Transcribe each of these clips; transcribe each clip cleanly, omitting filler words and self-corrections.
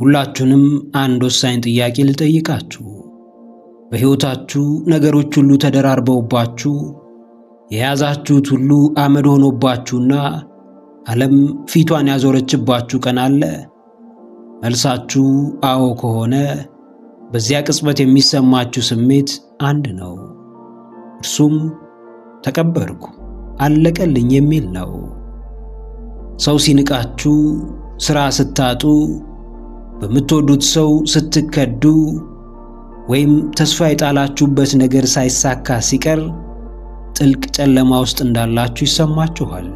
ሁላችሁንም አንድ ወሳኝ ጥያቄ ልጠይቃችሁ። በሕይወታችሁ ነገሮች ሁሉ ተደራርበውባችሁ የያዛችሁት ሁሉ አመድ ሆኖባችሁና ዓለም ፊቷን ያዞረችባችሁ ቀን አለ? መልሳችሁ አዎ ከሆነ በዚያ ቅጽበት የሚሰማችሁ ስሜት አንድ ነው። እርሱም ተቀበርኩ፣ አለቀልኝ የሚል ነው። ሰው ሲንቃችሁ፣ ሥራ ስታጡ፣ በምትወዱት ሰው ስትከዱ ወይም ተስፋ የጣላችሁበት ነገር ሳይሳካ ሲቀር ጥልቅ ጨለማ ውስጥ እንዳላችሁ ይሰማችኋል።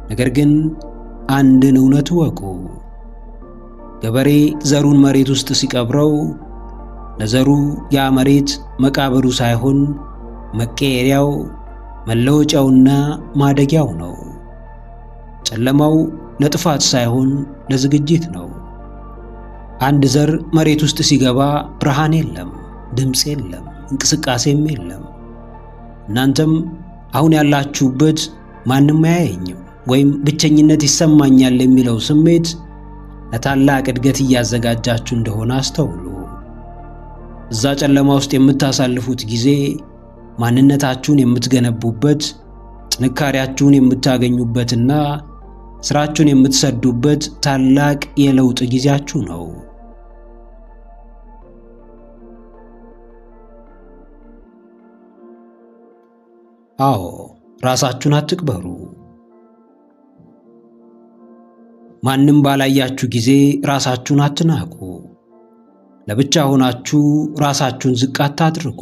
ነገር ግን አንድን እውነት እወቁ። ገበሬ ዘሩን መሬት ውስጥ ሲቀብረው ለዘሩ ያ መሬት መቃብሩ ሳይሆን መቀየሪያው፣ መለወጫውና ማደጊያው ነው። ጨለማው ለጥፋት ሳይሆን ለዝግጅት ነው። አንድ ዘር መሬት ውስጥ ሲገባ ብርሃን የለም፣ ድምፅ የለም፣ እንቅስቃሴም የለም። እናንተም አሁን ያላችሁበት ማንም አያየኝም ወይም ብቸኝነት ይሰማኛል የሚለው ስሜት ለታላቅ እድገት እያዘጋጃችሁ እንደሆነ አስተውሉ። እዛ ጨለማ ውስጥ የምታሳልፉት ጊዜ ማንነታችሁን የምትገነቡበት፣ ጥንካሬያችሁን የምታገኙበትና ስራችሁን የምትሰዱበት ታላቅ የለውጥ ጊዜያችሁ ነው። አዎ፣ ራሳችሁን አትቅበሩ። ማንም ባላያችሁ ጊዜ ራሳችሁን አትናቁ። ለብቻ ሆናችሁ ራሳችሁን ዝቅ አታድርጉ።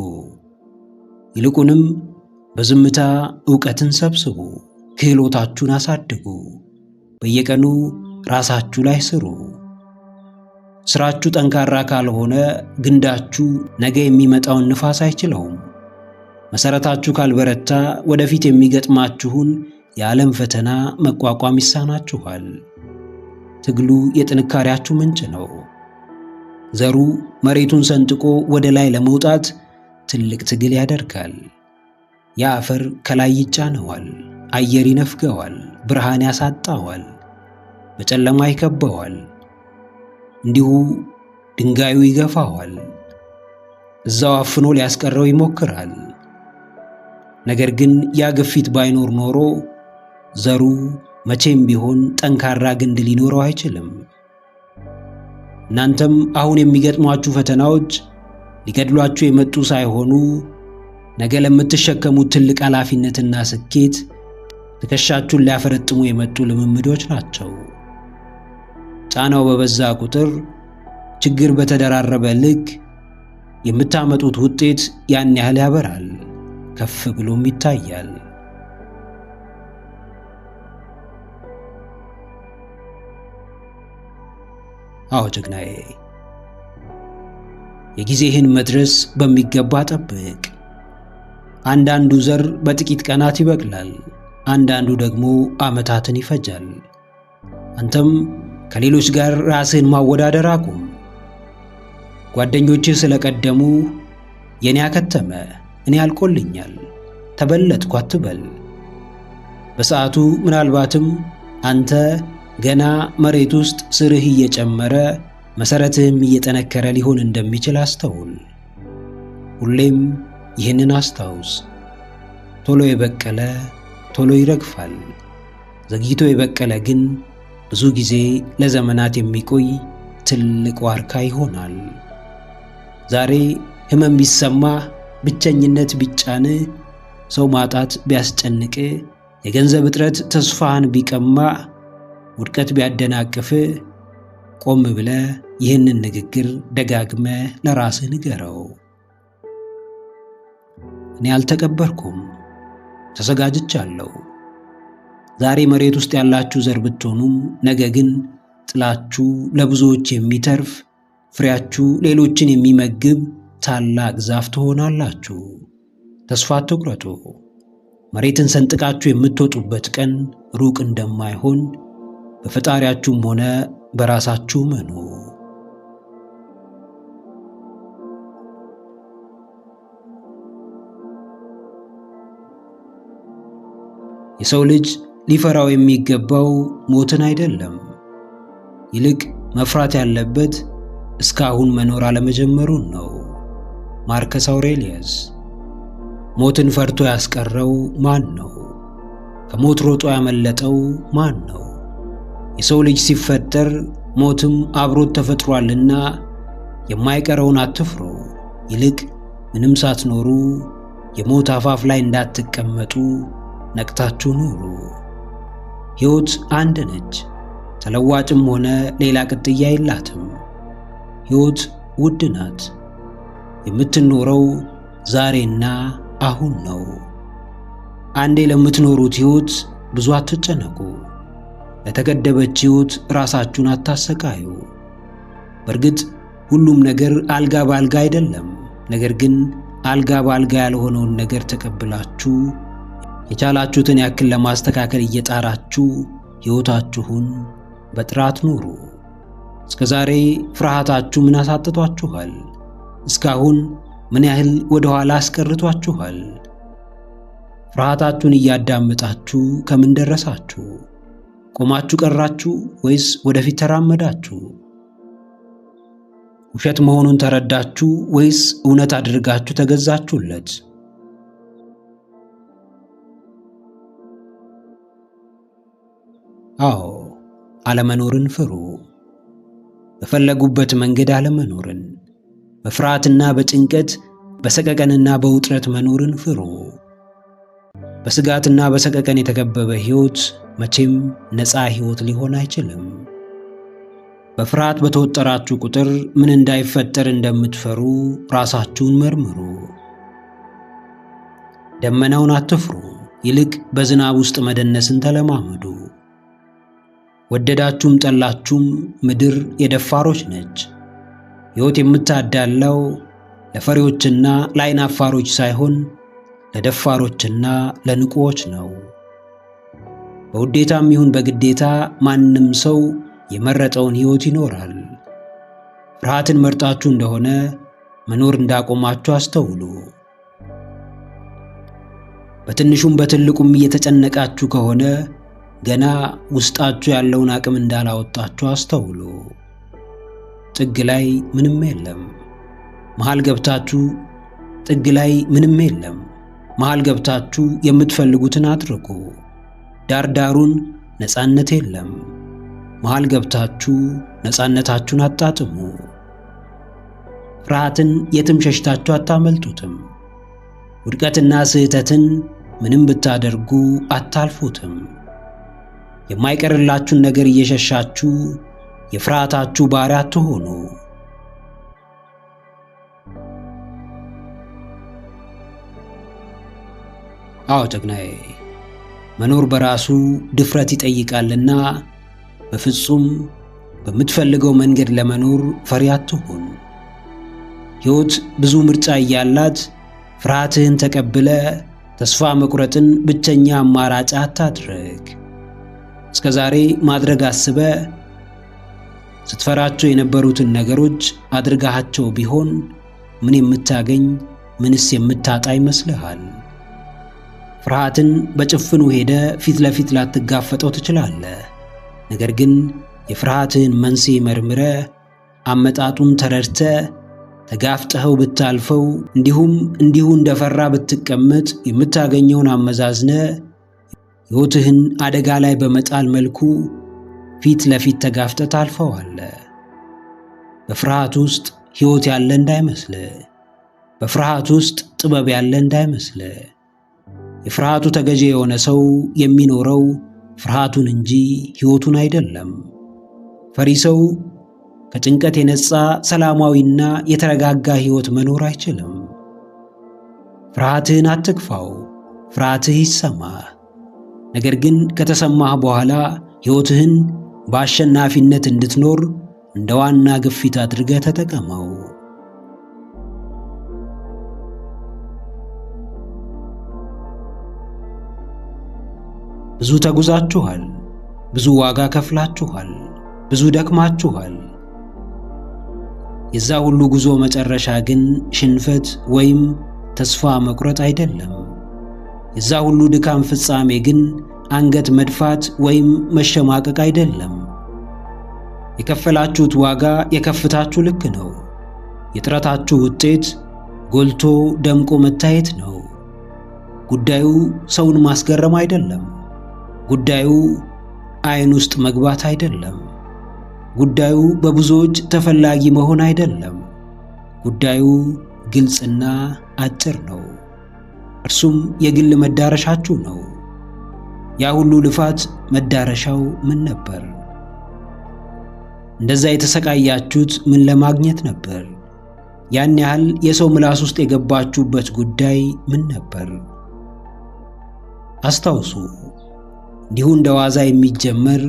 ይልቁንም በዝምታ ዕውቀትን ሰብስቡ፣ ክህሎታችሁን አሳድጉ። በየቀኑ ራሳችሁ ላይ ስሩ። ስራችሁ ጠንካራ ካልሆነ ግንዳችሁ ነገ የሚመጣውን ንፋስ አይችለውም። መሰረታችሁ ካልበረታ ወደፊት የሚገጥማችሁን የዓለም ፈተና መቋቋም ይሳናችኋል። ትግሉ የጥንካሬያችሁ ምንጭ ነው። ዘሩ መሬቱን ሰንጥቆ ወደ ላይ ለመውጣት ትልቅ ትግል ያደርጋል። ያ አፈር ከላይ ይጫነዋል፣ አየር ይነፍገዋል፣ ብርሃን ያሳጣዋል፣ በጨለማ ይከበዋል። እንዲሁ ድንጋዩ ይገፋዋል፣ እዛው አፍኖ ሊያስቀረው ይሞክራል። ነገር ግን ያ ግፊት ባይኖር ኖሮ ዘሩ መቼም ቢሆን ጠንካራ ግንድ ሊኖረው አይችልም። እናንተም አሁን የሚገጥሟችሁ ፈተናዎች ሊገድሏችሁ የመጡ ሳይሆኑ ነገ ለምትሸከሙት ትልቅ ኃላፊነትና ስኬት ትከሻችሁን ሊያፈረጥሙ የመጡ ልምምዶች ናቸው። ጫናው በበዛ ቁጥር፣ ችግር በተደራረበ ልክ የምታመጡት ውጤት ያን ያህል ያበራል፣ ከፍ ብሎም ይታያል። አዎ ጀግናዬ፣ የጊዜህን መድረስ በሚገባ ጠብቅ። አንዳንዱ ዘር በጥቂት ቀናት ይበቅላል፣ አንዳንዱ ደግሞ ዓመታትን ይፈጃል። አንተም ከሌሎች ጋር ራስህን ማወዳደር አቁም። ጓደኞችህ ስለቀደሙ የኔ አከተመ፣ እኔ አልቆልኛል፣ ተበለጥኩ አትበል። በሰዓቱ ምናልባትም አንተ ገና መሬት ውስጥ ስርህ እየጨመረ መሰረትህም እየጠነከረ ሊሆን እንደሚችል አስተውል። ሁሌም ይህንን አስታውስ። ቶሎ የበቀለ ቶሎ ይረግፋል፣ ዘግይቶ የበቀለ ግን ብዙ ጊዜ ለዘመናት የሚቆይ ትልቅ ዋርካ ይሆናል። ዛሬ ህመም ቢሰማህ፣ ብቸኝነት ቢጫንህ፣ ሰው ማጣት ቢያስጨንቅህ፣ የገንዘብ እጥረት ተስፋህን ቢቀማ፣ ውድቀት ቢያደናቅፍ፣ ቆም ብለህ ይህንን ንግግር ደጋግመህ ለራስህ ንገረው። እኔ አልተቀበርኩም፣ ተዘጋጅቻለሁ። ዛሬ መሬት ውስጥ ያላችሁ ዘር ብትሆኑም ነገ ግን ጥላችሁ ለብዙዎች የሚተርፍ ፍሬያችሁ ሌሎችን የሚመግብ ታላቅ ዛፍ ትሆናላችሁ። ተስፋ አትቁረጡ። መሬትን ሰንጥቃችሁ የምትወጡበት ቀን ሩቅ እንደማይሆን በፈጣሪያችሁም ሆነ በራሳችሁ መኑ። የሰው ልጅ ሊፈራው የሚገባው ሞትን አይደለም፣ ይልቅ መፍራት ያለበት እስካሁን መኖር አለመጀመሩን ነው። ማርከስ አውሬሊየስ። ሞትን ፈርቶ ያስቀረው ማን ነው? ከሞት ሮጦ ያመለጠው ማን ነው? የሰው ልጅ ሲፈጠር ሞትም አብሮት ተፈጥሯልና የማይቀረውን አትፍሩ። ይልቅ ምንም ሳትኖሩ የሞት አፋፍ ላይ እንዳትቀመጡ ነቅታችሁ ኑሩ። ሕይወት አንድ ነች። ተለዋጭም ሆነ ሌላ ቅጥያ የላትም። ሕይወት ውድ ናት። የምትኖረው ዛሬና አሁን ነው። አንዴ ለምትኖሩት ሕይወት ብዙ አትጨነቁ። ለተገደበች ሕይወት ራሳችሁን አታሰቃዩ። በእርግጥ ሁሉም ነገር አልጋ በአልጋ አይደለም። ነገር ግን አልጋ በአልጋ ያልሆነውን ነገር ተቀብላችሁ የቻላችሁትን ያክል ለማስተካከል እየጣራችሁ ሕይወታችሁን በጥራት ኑሩ። እስከ ዛሬ ፍርሃታችሁ ምን አሳጥቷችኋል? እስካሁን ምን ያህል ወደ ኋላ አስቀርቷችኋል? ፍርሃታችሁን እያዳመጣችሁ ከምን ደረሳችሁ? ቆማችሁ ቀራችሁ ወይስ ወደፊት ተራመዳችሁ? ውሸት መሆኑን ተረዳችሁ ወይስ እውነት አድርጋችሁ ተገዛችሁለት? አዎ፣ አለመኖርን ፍሩ። በፈለጉበት መንገድ አለመኖርን፣ በፍርሃትና በጭንቀት በሰቀቀንና በውጥረት መኖርን ፍሩ። በስጋትና በሰቀቀን የተከበበ ሕይወት መቼም ነፃ ሕይወት ሊሆን አይችልም። በፍርሃት በተወጠራችሁ ቁጥር ምን እንዳይፈጠር እንደምትፈሩ ራሳችሁን መርምሩ። ደመናውን አትፍሩ፣ ይልቅ በዝናብ ውስጥ መደነስን ተለማመዱ። ወደዳችሁም ጠላችሁም ምድር የደፋሮች ነች። ሕይወት የምታዳላው ለፈሪዎችና ለዓይን አፋሮች ሳይሆን ለደፋሮችና ለንቁዎች ነው። በውዴታም ይሁን በግዴታ ማንም ሰው የመረጠውን ሕይወት ይኖራል። ፍርሃትን መርጣችሁ እንደሆነ መኖር እንዳቆማችሁ አስተውሉ። በትንሹም በትልቁም እየተጨነቃችሁ ከሆነ ገና ውስጣችሁ ያለውን አቅም እንዳላወጣችሁ አስተውሉ። ጥግ ላይ ምንም የለም። መሃል ገብታችሁ ጥግ ላይ ምንም የለም። መሃል ገብታችሁ የምትፈልጉትን አድርጉ። ዳርዳሩን ነፃነት የለም። መሃል ገብታችሁ ነፃነታችሁን አጣጥሙ። ፍርሃትን የትም ሸሽታችሁ አታመልጡትም። ውድቀትና ስህተትን ምንም ብታደርጉ አታልፉትም። የማይቀርላችሁን ነገር እየሸሻችሁ የፍርሃታችሁ ባሪያ አትሆኑ። አዎ ጀግናዬ፣ መኖር በራሱ ድፍረት ይጠይቃልና በፍጹም በምትፈልገው መንገድ ለመኖር ፈሪ አትሁን። ሕይወት ብዙ ምርጫ እያላት ፍርሃትህን ተቀብለ ተስፋ መቁረጥን ብቸኛ አማራጭ አታድርግ። እስከ ዛሬ ማድረግ አስበ ስትፈራቸው የነበሩትን ነገሮች አድርጋቸው ቢሆን ምን የምታገኝ ምንስ የምታጣ ይመስልሃል? ፍርሃትን በጭፍኑ ሄደ ፊት ለፊት ላትጋፈጠው ትችላለህ። ነገር ግን የፍርሃትህን መንስኤ መርምረ አመጣጡን ተረድተ ተጋፍጠኸው ብታልፈው እንዲሁ እንደፈራ ብትቀመጥ የምታገኘውን አመዛዝነ ሕይወትህን አደጋ ላይ በመጣል መልኩ ፊት ለፊት ተጋፍጠ ታልፈዋለህ። በፍርሃት ውስጥ ሕይወት ያለ እንዳይመስልህ። በፍርሃት ውስጥ ጥበብ ያለ እንዳይመስልህ። የፍርሃቱ ተገዢ የሆነ ሰው የሚኖረው ፍርሃቱን እንጂ ሕይወቱን አይደለም። ፈሪ ሰው ከጭንቀት የነጻ ሰላማዊና የተረጋጋ ሕይወት መኖር አይችልም። ፍርሃትህን አትግፋው፣ ፍርሃትህ ይሰማህ። ነገር ግን ከተሰማህ በኋላ ሕይወትህን በአሸናፊነት እንድትኖር እንደ ዋና ግፊት አድርገህ ተጠቀመው። ብዙ ተጉዛችኋል፣ ብዙ ዋጋ ከፍላችኋል፣ ብዙ ደክማችኋል። የዛ ሁሉ ጉዞ መጨረሻ ግን ሽንፈት ወይም ተስፋ መቁረጥ አይደለም። የዛ ሁሉ ድካም ፍጻሜ ግን አንገት መድፋት ወይም መሸማቀቅ አይደለም። የከፈላችሁት ዋጋ የከፍታችሁ ልክ ነው። የጥረታችሁ ውጤት ጎልቶ ደምቆ መታየት ነው። ጉዳዩ ሰውን ማስገረም አይደለም። ጉዳዩ ዓይን ውስጥ መግባት አይደለም። ጉዳዩ በብዙዎች ተፈላጊ መሆን አይደለም። ጉዳዩ ግልጽና አጭር ነው። እርሱም የግል መዳረሻችሁ ነው። ያ ሁሉ ልፋት መዳረሻው ምን ነበር? እንደዛ የተሰቃያችሁት ምን ለማግኘት ነበር? ያን ያህል የሰው ምላስ ውስጥ የገባችሁበት ጉዳይ ምን ነበር? አስታውሱ። እንዲሁ እንደ ዋዛ የሚጀመር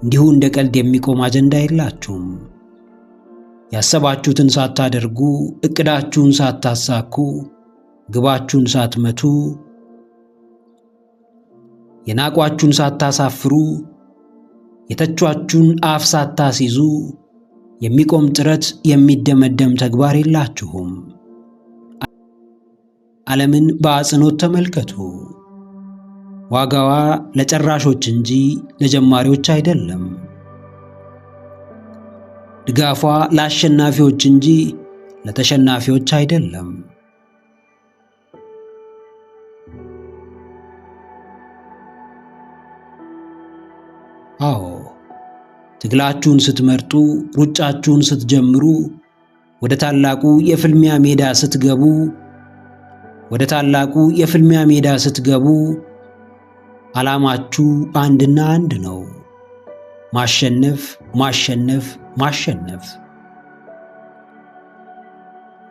እንዲሁ እንደ ቀልድ የሚቆም አጀንዳ የላችሁም። ያሰባችሁትን ሳታደርጉ፣ እቅዳችሁን ሳታሳኩ፣ ግባችሁን ሳትመቱ፣ የናቋችሁን ሳታሳፍሩ፣ የተቿችሁን አፍ ሳታስይዙ የሚቆም ጥረት፣ የሚደመደም ተግባር የላችሁም። ዓለምን በአጽንኦት ተመልከቱ። ዋጋዋ ለጨራሾች እንጂ ለጀማሪዎች አይደለም። ድጋፏ ለአሸናፊዎች እንጂ ለተሸናፊዎች አይደለም። አዎ፣ ትግላችሁን ስትመርጡ፣ ሩጫችሁን ስትጀምሩ፣ ወደ ታላቁ የፍልሚያ ሜዳ ስትገቡ ዓላማችሁ አንድና አንድ ነው። ማሸነፍ፣ ማሸነፍ፣ ማሸነፍ።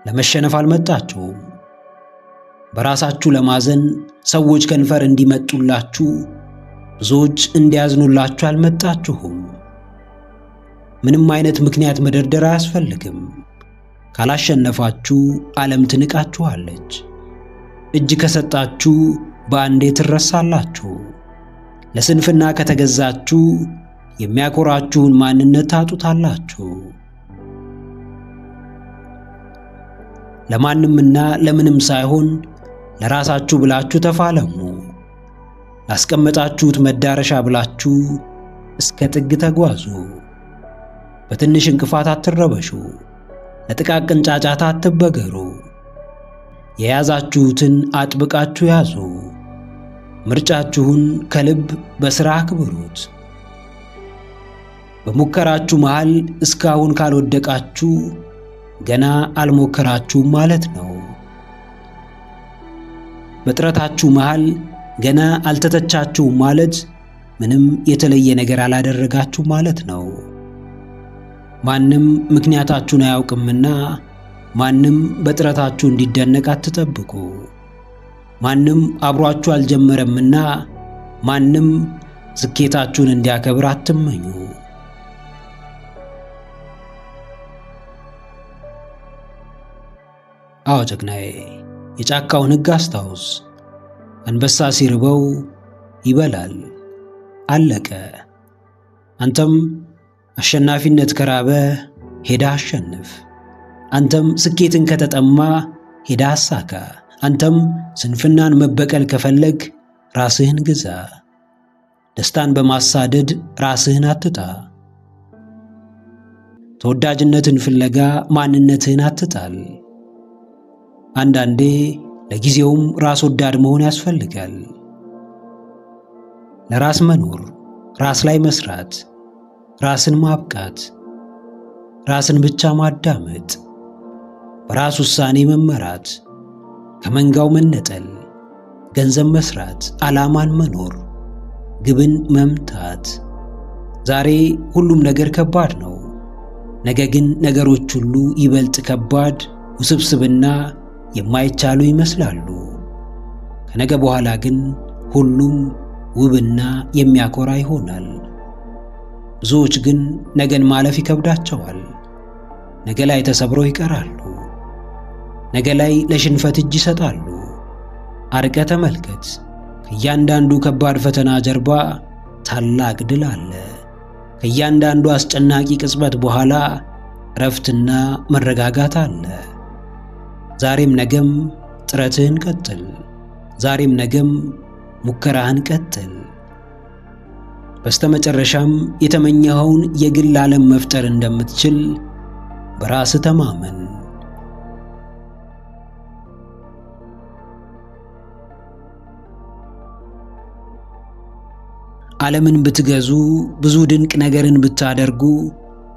ለመሸነፍ አልመጣችሁም። በራሳችሁ ለማዘን ሰዎች ከንፈር እንዲመጡላችሁ፣ ብዙዎች እንዲያዝኑላችሁ አልመጣችሁም። ምንም አይነት ምክንያት መደርደር አያስፈልግም። ካላሸነፋችሁ ዓለም ትንቃችኋለች። እጅ ከሰጣችሁ በአንዴ ትረሳላችሁ። ለስንፍና ከተገዛችሁ የሚያኮራችሁን ማንነት ታጡታላችሁ። ለማንምና ለምንም ሳይሆን ለራሳችሁ ብላችሁ ተፋለሙ። ላስቀመጣችሁት መዳረሻ ብላችሁ እስከ ጥግ ተጓዙ። በትንሽ እንቅፋት አትረበሹ። ለጥቃቅን ጫጫታ አትበገሩ። የያዛችሁትን አጥብቃችሁ ያዙ። ምርጫችሁን ከልብ በሥራ አክብሩት። በሙከራችሁ መሃል እስካሁን ካልወደቃችሁ ገና አልሞከራችሁም ማለት ነው። በጥረታችሁ መሃል ገና አልተተቻችሁም ማለት ምንም የተለየ ነገር አላደረጋችሁ ማለት ነው። ማንም ምክንያታችሁን አያውቅምና ማንም በጥረታችሁ እንዲደነቅ አትጠብቁ። ማንም አብሯችሁ አልጀመረምና ማንም ስኬታችሁን እንዲያከብር አትመኙ። አዎ ጀግናዬ፣ የጫካውን ሕግ አስታውስ። አንበሳ ሲርበው ይበላል። አለቀ። አንተም አሸናፊነት ከራበ ሄዳ አሸንፍ። አንተም ስኬትን ከተጠማ ሄዳ አሳካ። አንተም ስንፍናን መበቀል ከፈለግ ራስህን ግዛ። ደስታን በማሳደድ ራስህን አትጣ። ተወዳጅነትን ፍለጋ ማንነትህን አትጣል። አንዳንዴ ለጊዜውም ራስ ወዳድ መሆን ያስፈልጋል። ለራስ መኖር፣ ራስ ላይ መስራት፣ ራስን ማብቃት፣ ራስን ብቻ ማዳመጥ፣ በራስ ውሳኔ መመራት፣ ከመንጋው መነጠል፣ ገንዘብ መስራት፣ ዓላማን መኖር፣ ግብን መምታት። ዛሬ ሁሉም ነገር ከባድ ነው። ነገ ግን ነገሮች ሁሉ ይበልጥ ከባድ፣ ውስብስብና የማይቻሉ ይመስላሉ። ከነገ በኋላ ግን ሁሉም ውብና የሚያኮራ ይሆናል። ብዙዎች ግን ነገን ማለፍ ይከብዳቸዋል። ነገ ላይ ተሰብረው ይቀራሉ። ነገ ላይ ለሽንፈት እጅ ይሰጣሉ። አርቀ ተመልከት። ከእያንዳንዱ ከባድ ፈተና ጀርባ ታላቅ ድል አለ። ከእያንዳንዱ አስጨናቂ ቅጽበት በኋላ እረፍትና መረጋጋት አለ። ዛሬም ነገም ጥረትህን ቀጥል። ዛሬም ነገም ሙከራህን ቀጥል። በስተመጨረሻም የተመኘኸውን የግል ዓለም መፍጠር እንደምትችል በራስህ ተማመን። ዓለምን ብትገዙ፣ ብዙ ድንቅ ነገርን ብታደርጉ፣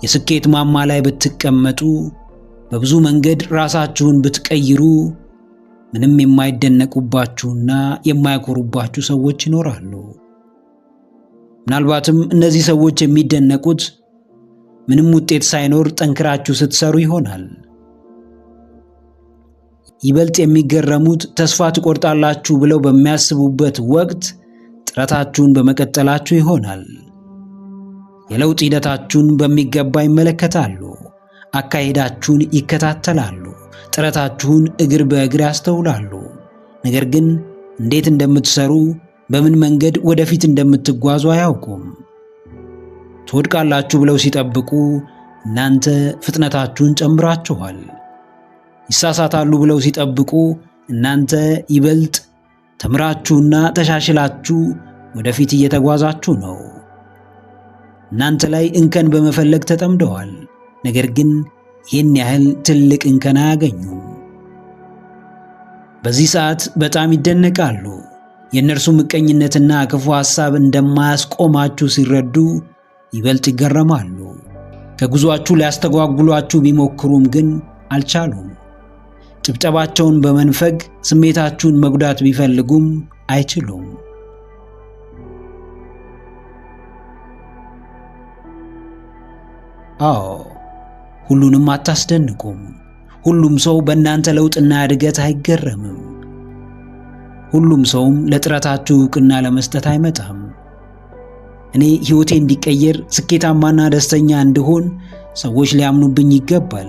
የስኬት ማማ ላይ ብትቀመጡ፣ በብዙ መንገድ ራሳችሁን ብትቀይሩ፣ ምንም የማይደነቁባችሁና የማይኮሩባችሁ ሰዎች ይኖራሉ። ምናልባትም እነዚህ ሰዎች የሚደነቁት ምንም ውጤት ሳይኖር ጠንክራችሁ ስትሰሩ ይሆናል። ይበልጥ የሚገረሙት ተስፋ ትቆርጣላችሁ ብለው በሚያስቡበት ወቅት ጥረታችሁን በመቀጠላችሁ ይሆናል። የለውጥ ሂደታችሁን በሚገባ ይመለከታሉ። አካሄዳችሁን ይከታተላሉ። ጥረታችሁን እግር በእግር ያስተውላሉ። ነገር ግን እንዴት እንደምትሰሩ፣ በምን መንገድ ወደፊት እንደምትጓዙ አያውቁም። ትወድቃላችሁ ብለው ሲጠብቁ እናንተ ፍጥነታችሁን ጨምራችኋል። ይሳሳታሉ ብለው ሲጠብቁ እናንተ ይበልጥ ተምራችሁና ተሻሽላችሁ ወደፊት እየተጓዛችሁ ነው። እናንተ ላይ እንከን በመፈለግ ተጠምደዋል። ነገር ግን ይህን ያህል ትልቅ እንከን አያገኙም። በዚህ ሰዓት በጣም ይደነቃሉ። የእነርሱ ምቀኝነትና ክፉ ሐሳብ እንደማያስቆማችሁ ሲረዱ ይበልጥ ይገረማሉ። ከጉዟችሁ ሊያስተጓጉሏችሁ ቢሞክሩም ግን አልቻሉም። ጭብጨባቸውን በመንፈግ ስሜታችሁን መጉዳት ቢፈልጉም አይችሉም። አዎ፣ ሁሉንም አታስደንቁም። ሁሉም ሰው በእናንተ ለውጥና እድገት አይገረምም። ሁሉም ሰውም ለጥረታችሁ ዕውቅና ለመስጠት አይመጣም። እኔ ሕይወቴ እንዲቀየር፣ ስኬታማና ደስተኛ እንድሆን ሰዎች ሊያምኑብኝ ይገባል፣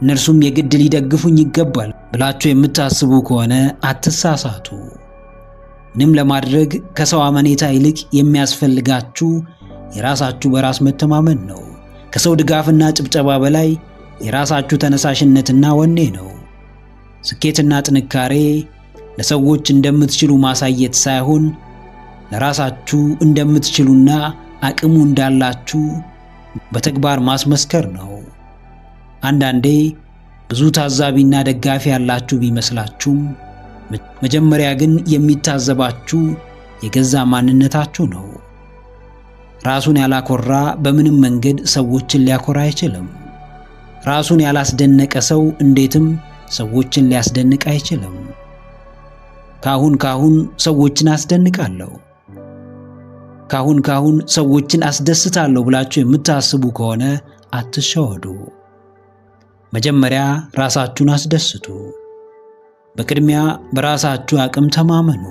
እነርሱም የግድ ሊደግፉኝ ይገባል ብላችሁ የምታስቡ ከሆነ አትሳሳቱ። ምንም ለማድረግ ከሰው አመኔታ ይልቅ የሚያስፈልጋችሁ የራሳችሁ በራስ መተማመን ነው። ከሰው ድጋፍና ጭብጨባ በላይ የራሳችሁ ተነሳሽነትና ወኔ ነው። ስኬትና ጥንካሬ ለሰዎች እንደምትችሉ ማሳየት ሳይሆን ለራሳችሁ እንደምትችሉና አቅሙ እንዳላችሁ በተግባር ማስመስከር ነው። አንዳንዴ ብዙ ታዛቢና ደጋፊ ያላችሁ ቢመስላችሁም መጀመሪያ ግን የሚታዘባችሁ የገዛ ማንነታችሁ ነው። ራሱን ያላኮራ በምንም መንገድ ሰዎችን ሊያኮራ አይችልም። ራሱን ያላስደነቀ ሰው እንዴትም ሰዎችን ሊያስደንቅ አይችልም። ካሁን ሰዎችን አስደንቃለሁ፣ ካሁን ሰዎችን አስደስታለሁ ብላችሁ የምታስቡ ከሆነ አትሸወዱ። መጀመሪያ ራሳችሁን አስደስቱ። በቅድሚያ በራሳችሁ አቅም ተማመኑ።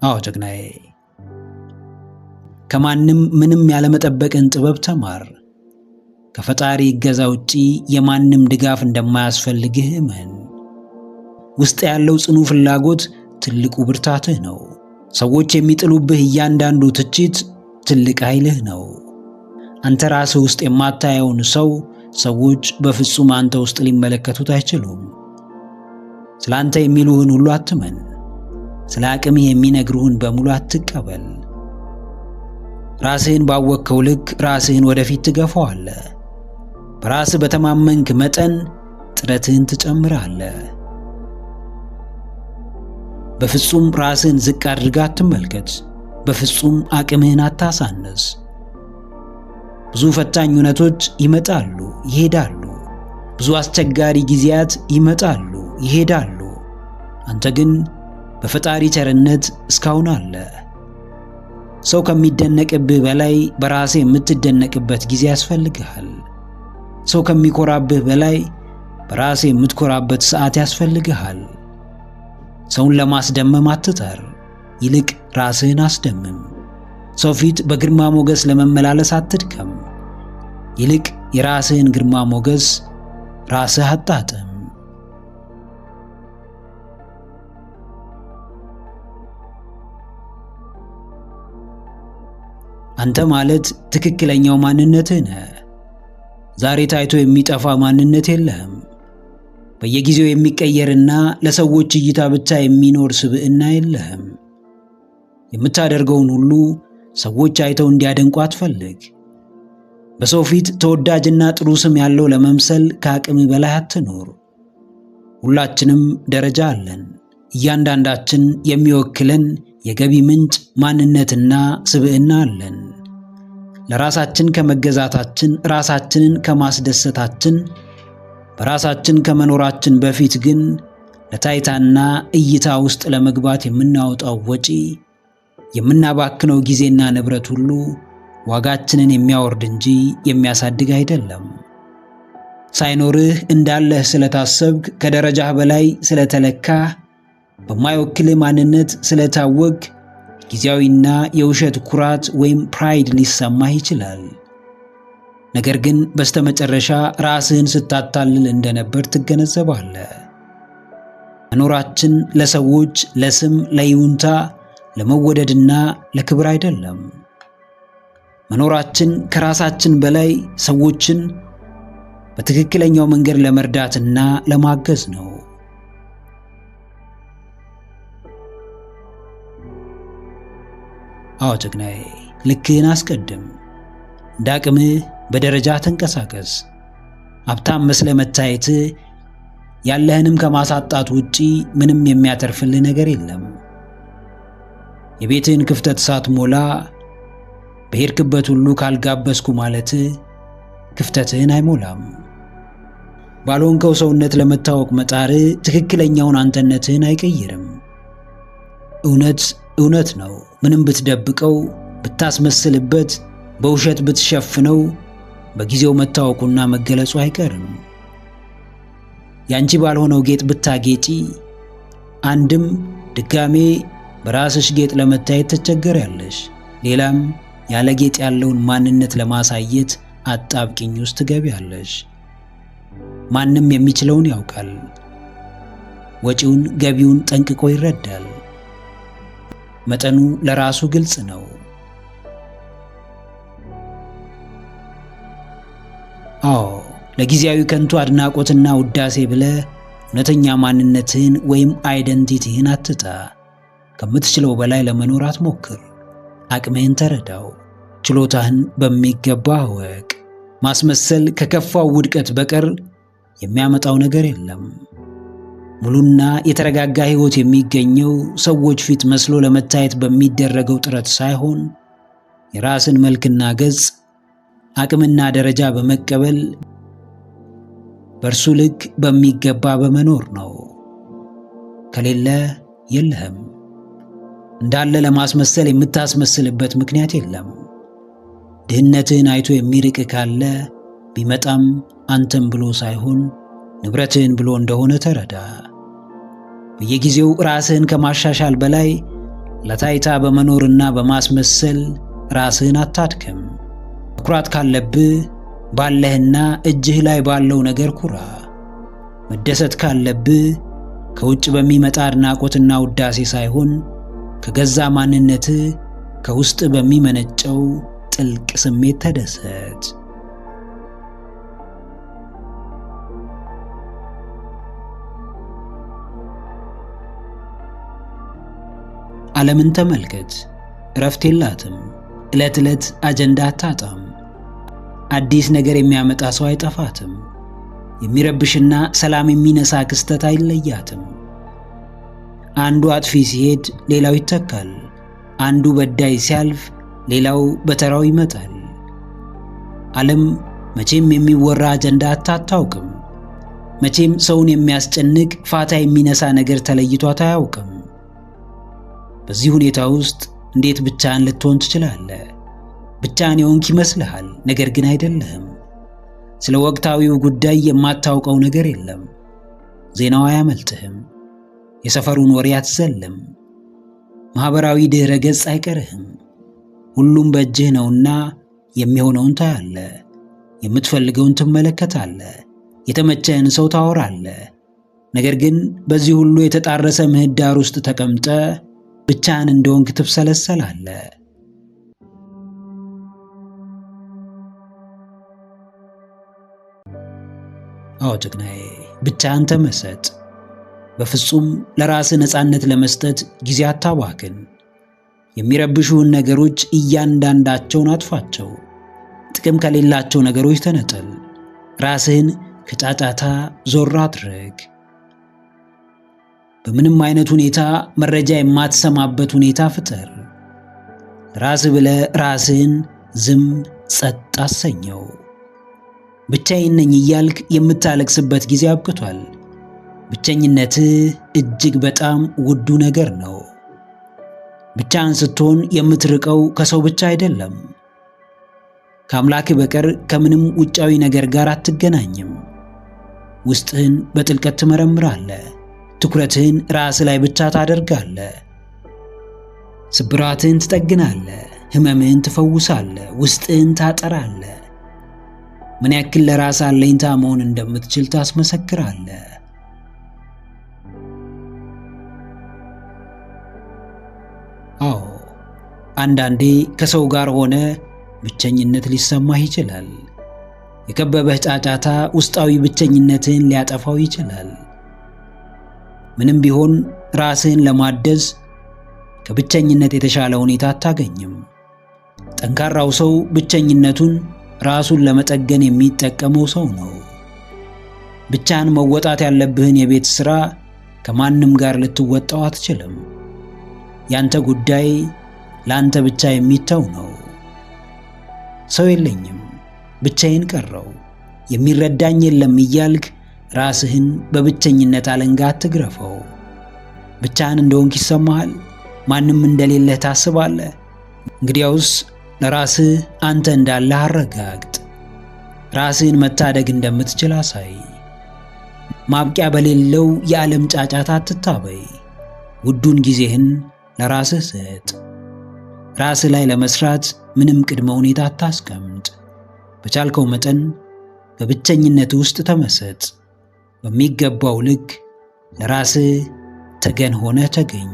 አዎ ጀግናዬ፣ ከማንም ምንም ያለመጠበቅን ጥበብ ተማር። ከፈጣሪ እገዛ ውጪ የማንም ድጋፍ እንደማያስፈልግህ እመን። ውስጥ ያለው ጽኑ ፍላጎት ትልቁ ብርታትህ ነው። ሰዎች የሚጥሉብህ እያንዳንዱ ትችት ትልቅ ኃይልህ ነው። አንተ ራስህ ውስጥ የማታየውን ሰዎች በፍጹም አንተ ውስጥ ሊመለከቱት አይችሉም። ስላንተ የሚሉህን ሁሉ አትመን። ስለ አቅምህ የሚነግሩህን በሙሉ አትቀበል። ራስህን ባወቅከው ልክ ራስህን ወደፊት ትገፋዋለህ። በራስህ በተማመንክ መጠን ጥረትህን ትጨምራለህ። በፍጹም ራስህን ዝቅ አድርጋ አትመልከት። በፍጹም አቅምህን አታሳንስ። ብዙ ፈታኝ እውነቶች ይመጣሉ፣ ይሄዳሉ። ብዙ አስቸጋሪ ጊዜያት ይመጣሉ፣ ይሄዳሉ። አንተ ግን በፈጣሪ ቸርነት እስካሁን አለ። ሰው ከሚደነቅብህ በላይ በራስህ የምትደነቅበት ጊዜ ያስፈልግሃል። ሰው ከሚኮራብህ በላይ በራስህ የምትኮራበት ሰዓት ያስፈልግሃል። ሰውን ለማስደመም አትጠር፣ ይልቅ ራስህን አስደምም። ሰው ፊት በግርማ ሞገስ ለመመላለስ አትድከም፣ ይልቅ የራስህን ግርማ ሞገስ ራስህ አጣጥም። አንተ ማለት ትክክለኛው ማንነትህ ነህ። ዛሬ ታይቶ የሚጠፋ ማንነት የለህም። በየጊዜው የሚቀየርና ለሰዎች እይታ ብቻ የሚኖር ስብዕና የለህም። የምታደርገውን ሁሉ ሰዎች አይተው እንዲያደንቁ አትፈልግ። በሰው ፊት ተወዳጅና ጥሩ ስም ያለው ለመምሰል ከአቅም በላይ አትኖር። ሁላችንም ደረጃ አለን። እያንዳንዳችን የሚወክለን የገቢ ምንጭ፣ ማንነትና ስብዕና አለን። ለራሳችን ከመገዛታችን፣ ራሳችንን ከማስደሰታችን፣ በራሳችን ከመኖራችን በፊት ግን ለታይታና እይታ ውስጥ ለመግባት የምናወጣው ወጪ፣ የምናባክነው ጊዜና ንብረት ሁሉ ዋጋችንን የሚያወርድ እንጂ የሚያሳድግ አይደለም። ሳይኖርህ እንዳለህ ስለታሰብክ፣ ከደረጃህ በላይ ስለተለካህ፣ በማይወክልህ ማንነት ስለታወቅ፣ ጊዜያዊና የውሸት ኩራት ወይም ፕራይድ ሊሰማህ ይችላል። ነገር ግን በስተመጨረሻ ራስህን ስታታልል እንደነበር ትገነዘባለህ። መኖራችን ለሰዎች፣ ለስም፣ ለይሁንታ፣ ለመወደድና ለክብር አይደለም። መኖራችን ከራሳችን በላይ ሰዎችን በትክክለኛው መንገድ ለመርዳትና ለማገዝ ነው። አዎ ጀግናዬ፣ ልክህን አስቀድም። እንደ አቅምህ በደረጃ ተንቀሳቀስ። ሀብታም መስለህ መታየትህ ያለህንም ከማሳጣት ውጪ ምንም የሚያተርፍልህ ነገር የለም። የቤትህን ክፍተት ሳትሞላ በሄድክበት ሁሉ ካልጋበዝኩ ማለትህ ክፍተትህን አይሞላም። ባልሆንከው ሰውነት ለመታወቅ መጣርህ ትክክለኛውን አንተነትህን አይቀይርም። እውነት እውነት ነው። ምንም ብትደብቀው፣ ብታስመስልበት፣ በውሸት ብትሸፍነው በጊዜው መታወቁና መገለጹ አይቀርም። ያንቺ ባልሆነው ጌጥ ብታጌጪ አንድም ድጋሜ በራስሽ ጌጥ ለመታየት ትቸገሪያለሽ፣ ሌላም ያለ ጌጥ ያለውን ማንነት ለማሳየት አጣብቂኝ ውስጥ ትገቢያለሽ። ማንም የሚችለውን ያውቃል። ወጪውን ገቢውን ጠንቅቆ ይረዳል። መጠኑ ለራሱ ግልጽ ነው። አዎ ለጊዜያዊ ከንቱ አድናቆትና ውዳሴ ብለህ እውነተኛ ማንነትህን ወይም አይደንቲቲህን አትጣ። ከምትችለው በላይ ለመኖር አትሞክር። አቅምህን ተረዳው። ችሎታህን በሚገባ እወቅ። ማስመሰል ከከፋው ውድቀት በቀር የሚያመጣው ነገር የለም። ሙሉና የተረጋጋ ሕይወት የሚገኘው ሰዎች ፊት መስሎ ለመታየት በሚደረገው ጥረት ሳይሆን የራስን መልክና ገጽ፣ አቅምና ደረጃ በመቀበል በእርሱ ልክ በሚገባ በመኖር ነው። ከሌለ የለህም። እንዳለ ለማስመሰል የምታስመስልበት ምክንያት የለም። ድህነትህን አይቶ የሚርቅ ካለ ቢመጣም አንተን ብሎ ሳይሆን ንብረትህን ብሎ እንደሆነ ተረዳ። በየጊዜው ራስህን ከማሻሻል በላይ ለታይታ በመኖርና በማስመሰል ራስህን አታድክም። ኩራት ካለብህ ባለህና እጅህ ላይ ባለው ነገር ኩራ። መደሰት ካለብህ ከውጭ በሚመጣ አድናቆትና ውዳሴ ሳይሆን ከገዛ ማንነትህ ከውስጥ በሚመነጨው ጥልቅ ስሜት ተደሰት። ዓለምን ተመልከት። እረፍት የላትም። ዕለት ዕለት አጀንዳ አታጣም። አዲስ ነገር የሚያመጣ ሰው አይጠፋትም። የሚረብሽና ሰላም የሚነሳ ክስተት አይለያትም። አንዱ አጥፊ ሲሄድ ሌላው ይተካል። አንዱ በዳይ ሲያልፍ ሌላው በተራው ይመጣል። ዓለም መቼም የሚወራ አጀንዳ አታውቅም። መቼም ሰውን የሚያስጨንቅ ፋታ የሚነሳ ነገር ተለይቷት አያውቅም። በዚህ ሁኔታ ውስጥ እንዴት ብቻህን ልትሆን ትችላለህ? ብቻህን የሆንክ ይመስልሃል፣ ነገር ግን አይደለህም። ስለ ወቅታዊው ጉዳይ የማታውቀው ነገር የለም። ዜናው አያመልጥህም። የሰፈሩን ወሬ አትዘልም። ማህበራዊ ድህረ ገጽ አይቀርህም። ሁሉም በእጅህ ነውና የሚሆነውን ታያለህ። የምትፈልገውን ትመለከታለህ። የተመቸህን ሰው ታወራለህ። ነገር ግን በዚህ ሁሉ የተጣረሰ ምህዳር ውስጥ ተቀምጠ ብቻህን እንደሆንክ ትብሰለሰላለህ። አዎ ጀግናዬ፣ ብቻህን ተመሰጥ። በፍጹም ለራስህ ነፃነት ለመስጠት ጊዜ አታባክን። የሚረብሹህን ነገሮች እያንዳንዳቸውን አጥፋቸው። ጥቅም ከሌላቸው ነገሮች ተነጠል። ራስህን ከጫጫታ ዞር አድርግ። በምንም አይነት ሁኔታ መረጃ የማትሰማበት ሁኔታ ፍጠር። ለራስህ ብለህ ራስህን ዝም ጸጥ አሰኘው። ብቻዬን ነኝ እያልክ የምታለቅስበት ጊዜ አብቅቷል። ብቸኝነትህ እጅግ በጣም ውዱ ነገር ነው። ብቻህን ስትሆን የምትርቀው ከሰው ብቻ አይደለም። ከአምላክህ በቀር ከምንም ውጫዊ ነገር ጋር አትገናኝም። ውስጥህን በጥልቀት ትመረምራለህ። ትኩረትህን ራስህ ላይ ብቻ ታደርጋለህ። ስብራትህን ትጠግናለህ። ህመምህን ትፈውሳለህ። ውስጥህን ታጠራለህ። ምን ያክል ለራስህ አለኝታ መሆን እንደምትችል ታስመሰክራለህ። አዎ፣ አንዳንዴ ከሰው ጋር ሆነ ብቸኝነት ሊሰማህ ይችላል። የከበበህ ጫጫታ ውስጣዊ ብቸኝነትህን ሊያጠፋው ይችላል። ምንም ቢሆን ራስህን ለማደስ ከብቸኝነት የተሻለ ሁኔታ አታገኝም። ጠንካራው ሰው ብቸኝነቱን ራሱን ለመጠገን የሚጠቀመው ሰው ነው። ብቻህን መወጣት ያለብህን የቤት ሥራ ከማንም ጋር ልትወጣው አትችልም። ያንተ ጉዳይ ለአንተ ብቻ የሚተው ነው። ሰው የለኝም፣ ብቻዬን ቀረው፣ የሚረዳኝ የለም እያልክ ራስህን በብቸኝነት አለንጋ አትግረፈው። ብቻህን እንደሆንክ ይሰማሃል? ማንም እንደሌለህ ታስባለህ? እንግዲያውስ ለራስህ አንተ እንዳለህ አረጋግጥ። ራስህን መታደግ እንደምትችል አሳይ። ማብቂያ በሌለው የዓለም ጫጫታ አትታበይ። ውዱን ጊዜህን ለራስህ ስጥ። ራስህ ላይ ለመስራት ምንም ቅድመ ሁኔታ አታስቀምጥ። በቻልከው መጠን በብቸኝነት ውስጥ ተመሰጥ። በሚገባው ልክ ለራስህ ተገን ሆነ ተገኝ።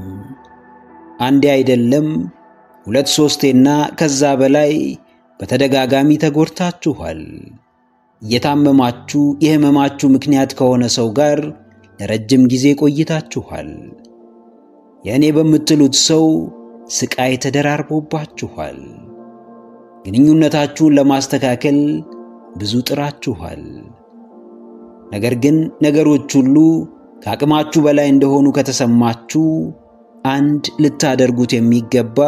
አንዴ አይደለም 2 3ና ከዛ በላይ በተደጋጋሚ ተጎድታችኋል። እየታመማችሁ የህመማችሁ ምክንያት ከሆነ ሰው ጋር ለረጅም ጊዜ ቆይታችኋል። የእኔ በምትሉት ሰው ስቃይ ተደራርቦባችኋል። ግንኙነታችሁን ለማስተካከል ብዙ ጥራችኋል። ነገር ግን ነገሮች ሁሉ ከአቅማችሁ በላይ እንደሆኑ ከተሰማችሁ አንድ ልታደርጉት የሚገባ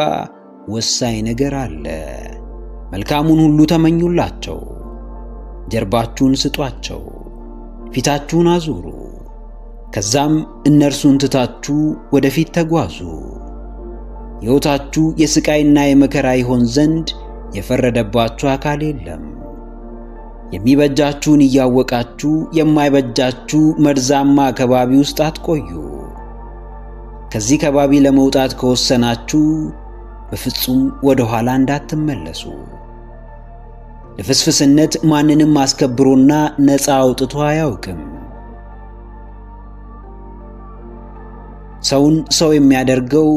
ወሳኝ ነገር አለ። መልካሙን ሁሉ ተመኙላቸው፣ ጀርባችሁን ስጧቸው፣ ፊታችሁን አዙሩ። ከዛም እነርሱን ትታችሁ ወደፊት ተጓዙ። ሕይወታችሁ የስቃይና የመከራ ይሆን ዘንድ የፈረደባችሁ አካል የለም። የሚበጃችሁን እያወቃችሁ የማይበጃችሁ መርዛማ ከባቢ ውስጥ አትቆዩ። ከዚህ ከባቢ ለመውጣት ከወሰናችሁ በፍጹም ወደ ኋላ እንዳትመለሱ። ልፍስፍስነት ማንንም አስከብሮና ነፃ አውጥቶ አያውቅም። ሰውን ሰው የሚያደርገው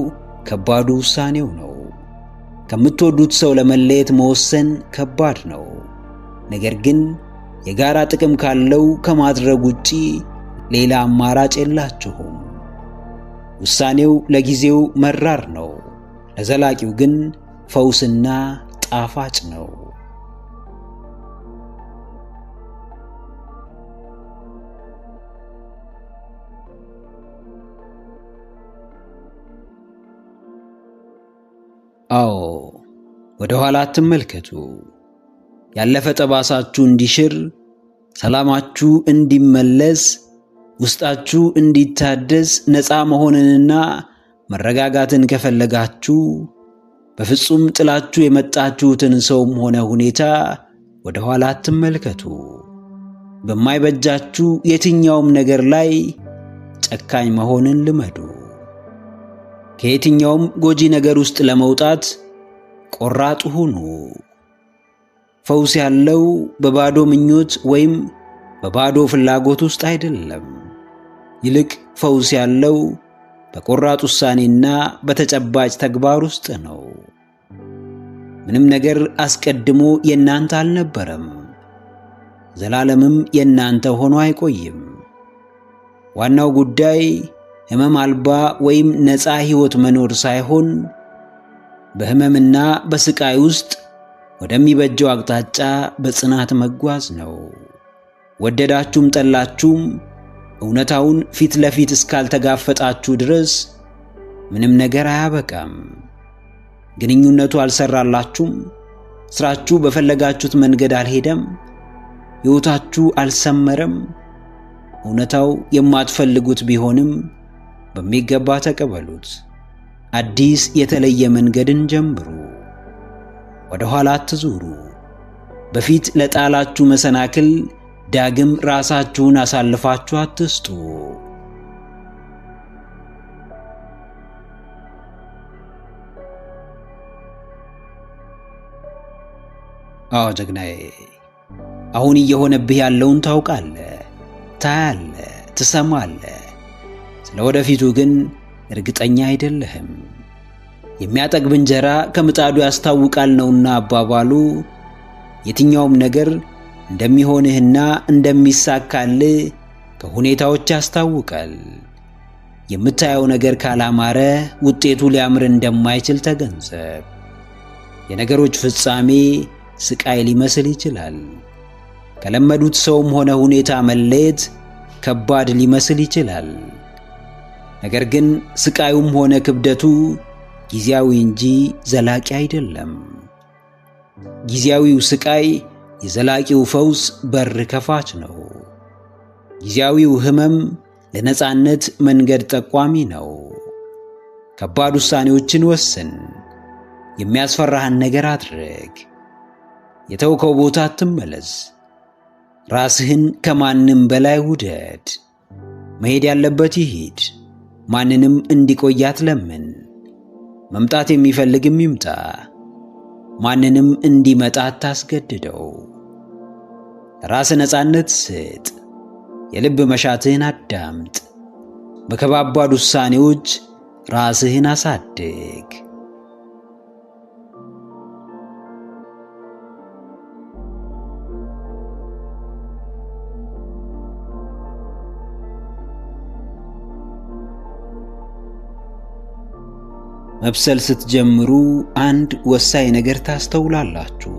ከባዱ ውሳኔው ነው። ከምትወዱት ሰው ለመለየት መወሰን ከባድ ነው። ነገር ግን የጋራ ጥቅም ካለው ከማድረግ ውጪ ሌላ አማራጭ የላችሁም። ውሳኔው ለጊዜው መራር ነው፣ ለዘላቂው ግን ፈውስና ጣፋጭ ነው። አዎ፣ ወደ ኋላ አትመልከቱ። ያለፈ ጠባሳችሁ እንዲሽር፣ ሰላማችሁ እንዲመለስ፣ ውስጣችሁ እንዲታደስ፣ ነፃ መሆንንና መረጋጋትን ከፈለጋችሁ በፍጹም ጥላችሁ የመጣችሁትን ሰውም ሆነ ሁኔታ ወደ ኋላ አትመልከቱ። በማይበጃችሁ የትኛውም ነገር ላይ ጨካኝ መሆንን ልመዱ። ከየትኛውም ጎጂ ነገር ውስጥ ለመውጣት ቆራጥ ሁኑ። ፈውስ ያለው በባዶ ምኞት ወይም በባዶ ፍላጎት ውስጥ አይደለም። ይልቅ ፈውስ ያለው በቆራጥ ውሳኔና በተጨባጭ ተግባር ውስጥ ነው። ምንም ነገር አስቀድሞ የእናንተ አልነበረም፣ ዘላለምም የእናንተ ሆኖ አይቆይም። ዋናው ጉዳይ ሕመም አልባ ወይም ነፃ ሕይወት መኖር ሳይሆን በሕመምና በስቃይ ውስጥ ወደሚበጀው አቅጣጫ በጽናት መጓዝ ነው። ወደዳችሁም ጠላችሁም እውነታውን ፊት ለፊት እስካልተጋፈጣችሁ ድረስ ምንም ነገር አያበቃም። ግንኙነቱ አልሰራላችሁም፣ ስራችሁ በፈለጋችሁት መንገድ አልሄደም፣ ሕይወታችሁ አልሰመረም። እውነታው የማትፈልጉት ቢሆንም በሚገባ ተቀበሉት። አዲስ የተለየ መንገድን ጀምሩ። ወደ ኋላ አትዙሩ። በፊት ለጣላችሁ መሰናክል ዳግም ራሳችሁን አሳልፋችሁ አትስጡ። አዎ ጀግናዬ፣ አሁን እየሆነብህ ያለውን ታውቃለህ፣ ታያለህ፣ ትሰማለህ። ስለ ወደፊቱ ግን እርግጠኛ አይደለህም። የሚያጠግብ እንጀራ ከምጣዱ ያስታውቃል ነውና አባባሉ። የትኛውም ነገር እንደሚሆንህና እንደሚሳካልህ ከሁኔታዎች ያስታውቃል። የምታየው ነገር ካላማረ ውጤቱ ሊያምር እንደማይችል ተገንዘብ። የነገሮች ፍጻሜ ስቃይ ሊመስል ይችላል። ከለመዱት ሰውም ሆነ ሁኔታ መለየት ከባድ ሊመስል ይችላል። ነገር ግን ስቃዩም ሆነ ክብደቱ ጊዜያዊ እንጂ ዘላቂ አይደለም። ጊዜያዊው ስቃይ የዘላቂው ፈውስ በር ከፋች ነው። ጊዜያዊው ሕመም ለነጻነት መንገድ ጠቋሚ ነው። ከባድ ውሳኔዎችን ወስን። የሚያስፈራህን ነገር አድርግ። የተውከው ቦታ አትመለስ። ራስህን ከማንም በላይ ውደድ። መሄድ ያለበት ይሂድ። ማንንም እንዲቆይ አትለምን። መምጣት የሚፈልግም ይምጣ። ማንንም እንዲመጣ አታስገድደው። ራስ ነጻነት ስጥ። የልብ መሻትህን አዳምጥ። በከባባድ ውሳኔዎች ራስህን አሳድግ። መብሰል ስትጀምሩ አንድ ወሳኝ ነገር ታስተውላላችሁ።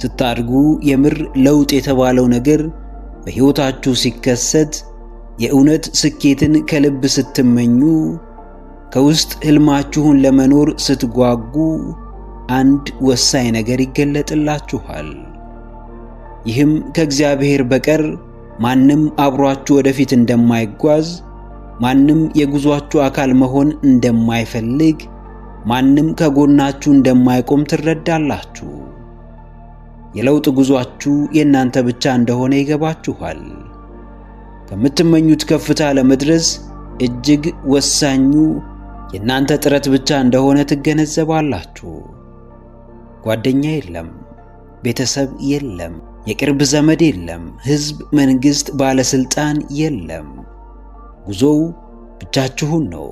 ስታድጉ የምር ለውጥ የተባለው ነገር በሕይወታችሁ ሲከሰት፣ የእውነት ስኬትን ከልብ ስትመኙ፣ ከውስጥ ሕልማችሁን ለመኖር ስትጓጉ አንድ ወሳኝ ነገር ይገለጥላችኋል። ይህም ከእግዚአብሔር በቀር ማንም አብሯችሁ ወደፊት እንደማይጓዝ፣ ማንም የጉዟችሁ አካል መሆን እንደማይፈልግ፣ ማንም ከጎናችሁ እንደማይቆም ትረዳላችሁ። የለውጥ ጉዟችሁ የእናንተ ብቻ እንደሆነ ይገባችኋል። ከምትመኙት ከፍታ ለመድረስ እጅግ ወሳኙ የእናንተ ጥረት ብቻ እንደሆነ ትገነዘባላችሁ። ጓደኛ የለም፣ ቤተሰብ የለም፣ የቅርብ ዘመድ የለም፣ ሕዝብ፣ መንግሥት፣ ባለሥልጣን የለም። ጉዞው ብቻችሁን ነው።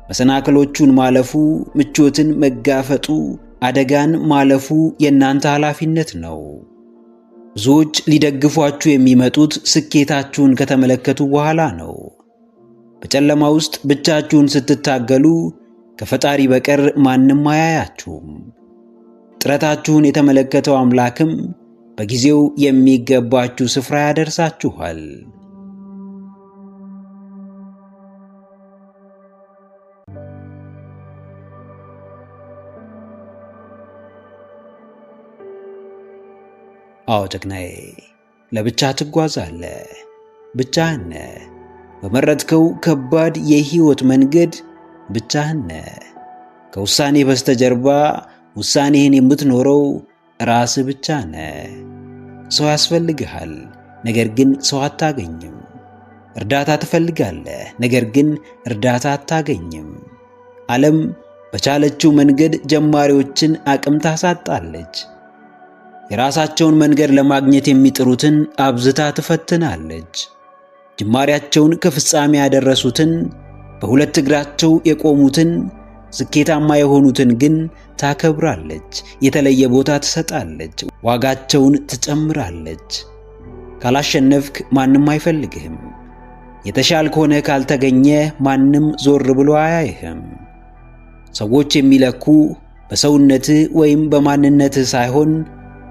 መሰናክሎቹን ማለፉ፣ ምቾትን መጋፈጡ፣ አደጋን ማለፉ የእናንተ ኃላፊነት ነው። ብዙዎች ሊደግፏችሁ የሚመጡት ስኬታችሁን ከተመለከቱ በኋላ ነው። በጨለማ ውስጥ ብቻችሁን ስትታገሉ ከፈጣሪ በቀር ማንም አያያችሁም። ጥረታችሁን የተመለከተው አምላክም በጊዜው የሚገባችሁ ስፍራ ያደርሳችኋል። አዎ ጀግናዬ፣ ለብቻ ትጓዛለህ። ብቻህን ነህ። በመረጥከው ከባድ የሕይወት መንገድ ብቻህን ነህ። ከውሳኔ በስተጀርባ ውሳኔህን የምትኖረው ራስህ ብቻ ነህ። ሰው ያስፈልግሃል፣ ነገር ግን ሰው አታገኝም። እርዳታ ትፈልጋለህ፣ ነገር ግን እርዳታ አታገኝም። ዓለም በቻለችው መንገድ ጀማሪዎችን አቅም ታሳጣለች። የራሳቸውን መንገድ ለማግኘት የሚጥሩትን አብዝታ ትፈትናለች። ጅማሬያቸውን ከፍጻሜ ያደረሱትን፣ በሁለት እግራቸው የቆሙትን፣ ስኬታማ የሆኑትን ግን ታከብራለች። የተለየ ቦታ ትሰጣለች። ዋጋቸውን ትጨምራለች። ካላሸነፍክ ማንም አይፈልግህም። የተሻልክ ሆነህ ካልተገኘ ማንም ዞር ብሎ አያይህም። ሰዎች የሚለኩ በሰውነትህ ወይም በማንነትህ ሳይሆን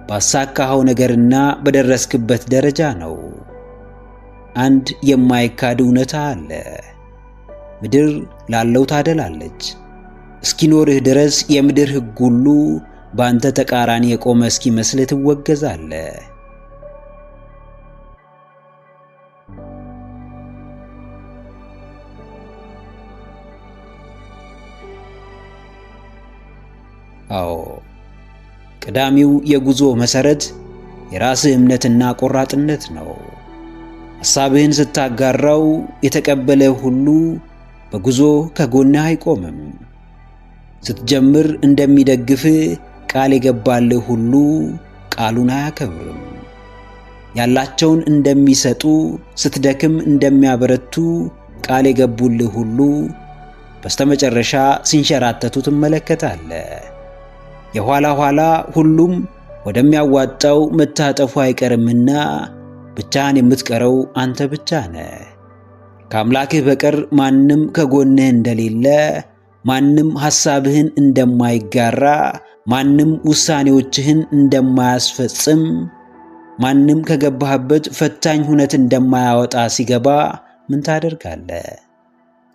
ባሳካኸው ነገርና በደረስክበት ደረጃ ነው። አንድ የማይካድ እውነታ አለ። ምድር ላለው ታደላለች። እስኪኖርህ ድረስ የምድር ሕግ ሁሉ በአንተ ተቃራኒ የቆመ እስኪመስልህ ትወገዛለህ። አዎ፣ ቀዳሚው የጉዞ መሠረት የራስህ እምነትና ቆራጥነት ነው። ሐሳብህን ስታጋራው የተቀበለህ ሁሉ በጉዞ ከጎንህ አይቆምም። ስትጀምር እንደሚደግፍህ ቃል የገባልህ ሁሉ ቃሉን አያከብርም። ያላቸውን እንደሚሰጡ ስትደክም እንደሚያበረቱ ቃል የገቡልህ ሁሉ በስተመጨረሻ ሲንሸራተቱ ትመለከታለህ። የኋላ ኋላ ሁሉም ወደሚያዋጣው መታጠፉ አይቀርምና ብቻህን የምትቀረው አንተ ብቻ ነህ። ከአምላክህ በቀር ማንም ከጎንህ እንደሌለ፣ ማንም ሐሳብህን እንደማይጋራ፣ ማንም ውሳኔዎችህን እንደማያስፈጽም፣ ማንም ከገባህበት ፈታኝ ሁነት እንደማያወጣ ሲገባ ምን ታደርጋለህ?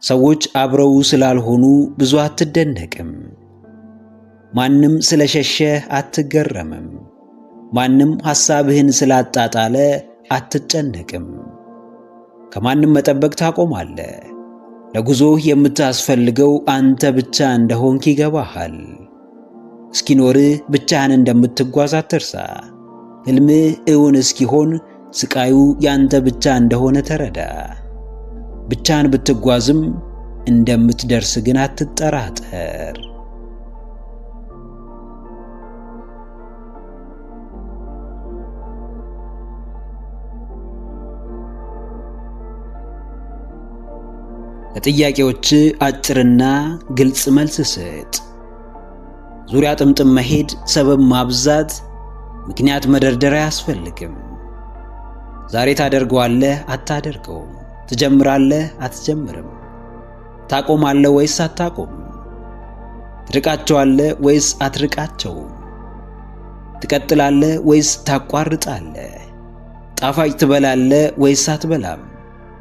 ሰዎች አብረው ስላልሆኑ ብዙ አትደነቅም። ማንም ስለሸሸህ አትገረምም። ማንም ሐሳብህን ስላጣጣለ አትጨነቅም። ከማንም መጠበቅ ታቆማለህ። ለጉዞህ የምታስፈልገው አንተ ብቻ እንደሆንክ ይገባሃል። እስኪኖርህ ብቻህን እንደምትጓዝ አትርሳ። ሕልምህ እውን እስኪሆን ስቃዩ ያንተ ብቻ እንደሆነ ተረዳ። ብቻህን ብትጓዝም እንደምትደርስ ግን አትጠራጠር። ለጥያቄዎች አጭርና ግልጽ መልስ ስጥ። ዙሪያ ጥምጥም መሄድ፣ ሰበብ ማብዛት፣ ምክንያት መደርደር አያስፈልግም። ዛሬ ታደርገዋለህ፣ አታደርገውም። ትጀምራለህ፣ አትጀምርም። ታቆማለህ ወይስ አታቆም? ትርቃቸዋለህ ወይስ አትርቃቸውም? ትቀጥላለህ ወይስ ታቋርጣለህ? ጣፋጭ ትበላለህ ወይስ አትበላም?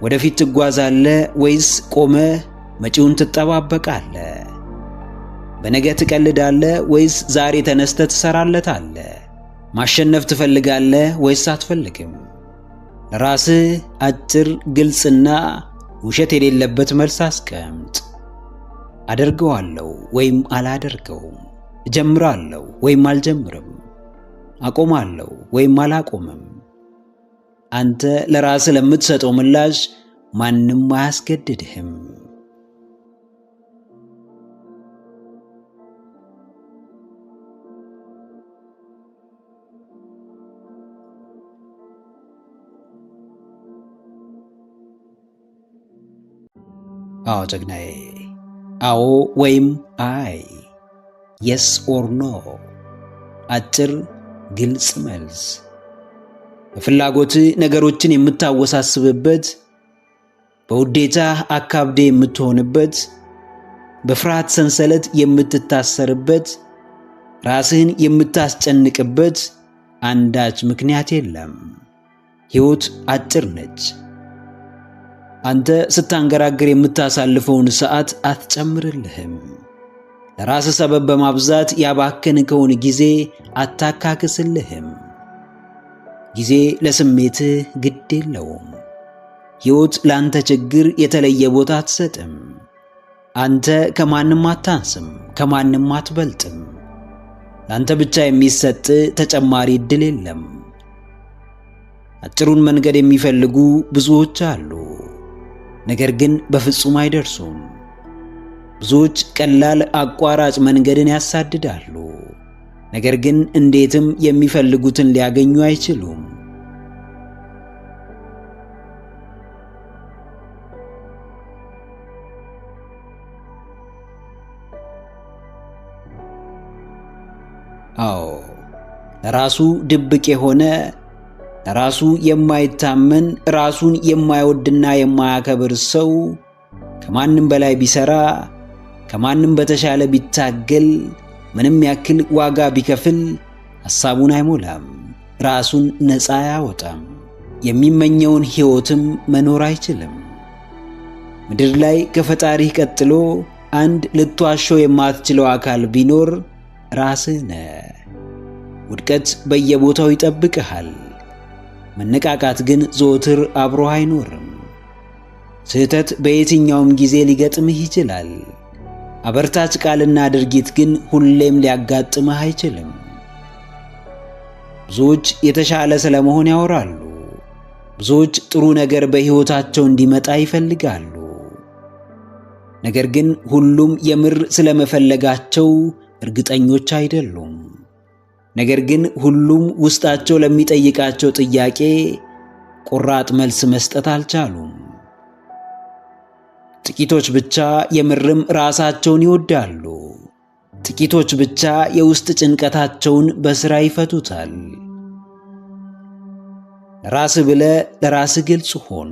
ወደፊት ትጓዛለህ ወይስ ቆመህ መጪውን ትጠባበቃለህ? በነገ ትቀልዳለህ ወይስ ዛሬ ተነስተህ ትሰራለታለህ? ማሸነፍ ትፈልጋለህ ወይስ አትፈልግም? ለራስህ አጭር፣ ግልጽና ውሸት የሌለበት መልስ አስቀምጥ። አደርገዋለሁ ወይም አላደርገውም። እጀምራለሁ ወይም አልጀምርም። አቆማለሁ ወይም አላቆምም። አንተ ለራስህ ለምትሰጠው ምላሽ ማንም አያስገድድህም። አዎ ጀግናዬ፣ አዎ ወይም አይ፣ የስ ኦር ኖ። አጭር ግልጽ መልስ። በፍላጎት ነገሮችን የምታወሳስብበት፣ በውዴታ አካብዴ የምትሆንበት፣ በፍርሃት ሰንሰለት የምትታሰርበት፣ ራስህን የምታስጨንቅበት አንዳች ምክንያት የለም። ሕይወት አጭር ነች። አንተ ስታንገራግር የምታሳልፈውን ሰዓት አትጨምርልህም። ለራስህ ሰበብ በማብዛት ያባከንከውን ጊዜ አታካክስልህም። ጊዜ ለስሜትህ ግድ የለውም። ሕይወት ለአንተ ችግር የተለየ ቦታ አትሰጥም። አንተ ከማንም አታንስም፣ ከማንም አትበልጥም። ለአንተ ብቻ የሚሰጥ ተጨማሪ ዕድል የለም። አጭሩን መንገድ የሚፈልጉ ብዙዎች አሉ፣ ነገር ግን በፍጹም አይደርሱም። ብዙዎች ቀላል አቋራጭ መንገድን ያሳድዳሉ፣ ነገር ግን እንዴትም የሚፈልጉትን ሊያገኙ አይችሉም። አዎ፣ ለራሱ ድብቅ የሆነ ለራሱ የማይታመን ራሱን የማይወድና የማያከብር ሰው ከማንም በላይ ቢሰራ ከማንም በተሻለ ቢታገል ምንም ያክል ዋጋ ቢከፍል ሐሳቡን አይሞላም፣ ራሱን ነፃ አያወጣም፣ የሚመኘውን ሕይወትም መኖር አይችልም። ምድር ላይ ከፈጣሪህ ቀጥሎ አንድ ልትዋሸው የማትችለው አካል ቢኖር ራስህ ነህ። ውድቀት በየቦታው ይጠብቅሃል። መነቃቃት ግን ዘወትር አብሮህ አይኖርም። ስህተት በየትኛውም ጊዜ ሊገጥምህ ይችላል። አበርታች ቃልና ድርጊት ግን ሁሌም ሊያጋጥምህ አይችልም። ብዙዎች የተሻለ ስለመሆን ያወራሉ። ብዙዎች ጥሩ ነገር በሕይወታቸው እንዲመጣ ይፈልጋሉ። ነገር ግን ሁሉም የምር ስለመፈለጋቸው እርግጠኞች አይደሉም። ነገር ግን ሁሉም ውስጣቸው ለሚጠይቃቸው ጥያቄ ቆራጥ መልስ መስጠት አልቻሉም። ጥቂቶች ብቻ የምርም ራሳቸውን ይወዳሉ። ጥቂቶች ብቻ የውስጥ ጭንቀታቸውን በሥራ ይፈቱታል። ለራስህ ብለህ ለራስህ ግልጽ ሁን።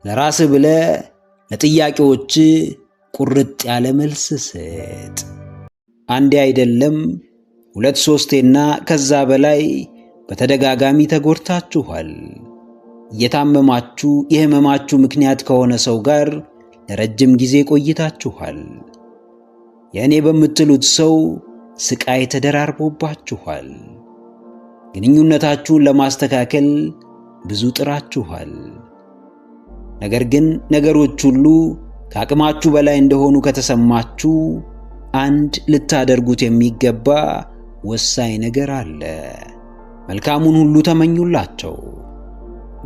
ለራስህ ብለህ ለጥያቄዎች ቁርጥ ያለ መልስ ስጥ። አንዴ አይደለም 2 3ና ከዛ በላይ በተደጋጋሚ ተጎድታችኋል። እየታመማችሁ የህመማችሁ ምክንያት ከሆነ ሰው ጋር ለረጅም ጊዜ ቆይታችኋል። የእኔ በምትሉት ሰው ስቃይ ተደራርቦባችኋል። ግንኙነታችሁን ለማስተካከል ብዙ ጥራችኋል። ነገር ግን ነገሮች ሁሉ ከአቅማችሁ በላይ እንደሆኑ ከተሰማችሁ አንድ ልታደርጉት የሚገባ ወሳኝ ነገር አለ። መልካሙን ሁሉ ተመኙላቸው፣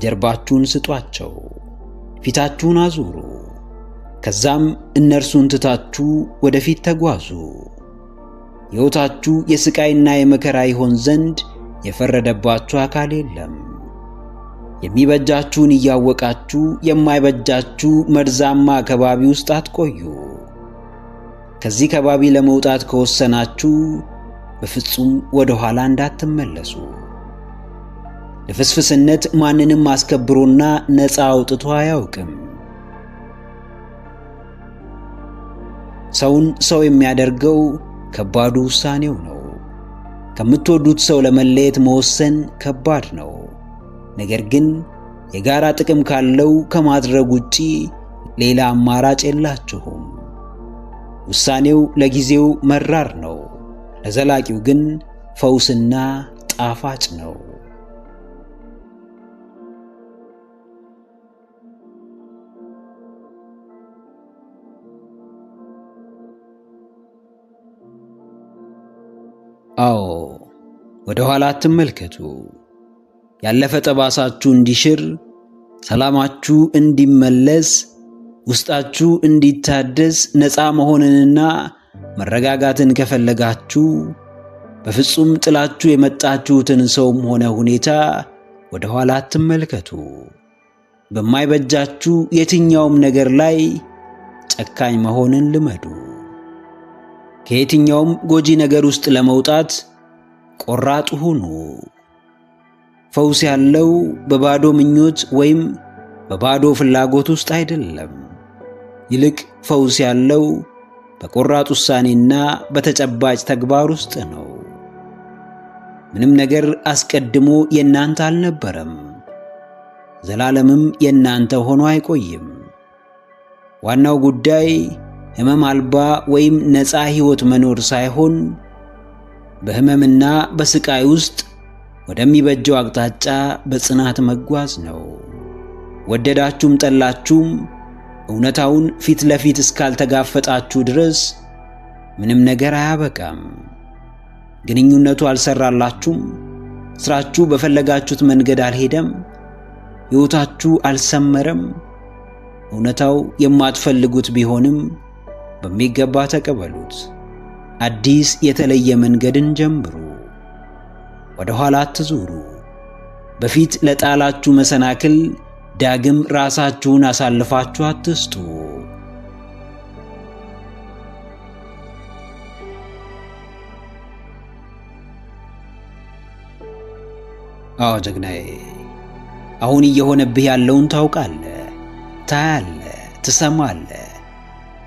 ጀርባችሁን ስጧቸው፣ ፊታችሁን አዙሩ። ከዛም እነርሱን ትታችሁ ወደፊት ተጓዙ። ሕይወታችሁ የስቃይና የመከራ ይሆን ዘንድ የፈረደባችሁ አካል የለም። የሚበጃችሁን እያወቃችሁ የማይበጃችሁ መርዛማ ከባቢ ውስጥ አትቆዩ። ከዚህ ከባቢ ለመውጣት ከወሰናችሁ በፍጹም ወደ ኋላ እንዳትመለሱ። ለፍስፍስነት ማንንም አስከብሮና ነፃ አውጥቶ አያውቅም። ሰውን ሰው የሚያደርገው ከባዱ ውሳኔው ነው። ከምትወዱት ሰው ለመለየት መወሰን ከባድ ነው። ነገር ግን የጋራ ጥቅም ካለው ከማድረግ ውጪ ሌላ አማራጭ የላችሁም። ውሳኔው ለጊዜው መራር ነው፣ ለዘላቂው ግን ፈውስና ጣፋጭ ነው። አዎ፣ ወደ ኋላ አትመልከቱ። ያለፈ ጠባሳችሁ እንዲሽር፣ ሰላማችሁ እንዲመለስ፣ ውስጣችሁ እንዲታደስ፣ ነፃ መሆንንና መረጋጋትን ከፈለጋችሁ በፍጹም ጥላችሁ የመጣችሁትን ሰውም ሆነ ሁኔታ ወደ ኋላ አትመልከቱ። በማይበጃችሁ የትኛውም ነገር ላይ ጨካኝ መሆንን ልመዱ። ከየትኛውም ጎጂ ነገር ውስጥ ለመውጣት ቆራጥ ሁኑ። ፈውስ ያለው በባዶ ምኞት ወይም በባዶ ፍላጎት ውስጥ አይደለም። ይልቅ ፈውስ ያለው በቆራጥ ውሳኔና በተጨባጭ ተግባር ውስጥ ነው። ምንም ነገር አስቀድሞ የናንተ አልነበረም፣ ዘላለምም የናንተ ሆኖ አይቆይም። ዋናው ጉዳይ ሕመም አልባ ወይም ነፃ ሕይወት መኖር ሳይሆን በሕመምና በስቃይ ውስጥ ወደሚበጀው አቅጣጫ በጽናት መጓዝ ነው። ወደዳችሁም ጠላችሁም እውነታውን ፊት ለፊት እስካልተጋፈጣችሁ ድረስ ምንም ነገር አያበቃም። ግንኙነቱ አልሰራላችሁም፣ ስራችሁ በፈለጋችሁት መንገድ አልሄደም፣ ሕይወታችሁ አልሰመረም። እውነታው የማትፈልጉት ቢሆንም በሚገባ ተቀበሉት። አዲስ የተለየ መንገድን ጀምሩ። ወደ ኋላ አትዙሩ። በፊት ለጣላችሁ መሰናክል ዳግም ራሳችሁን አሳልፋችሁ አትስጡ። አዎ ጀግናዬ፣ አሁን እየሆነብህ ያለውን ታውቃለህ፣ ታያለህ፣ ትሰማለህ።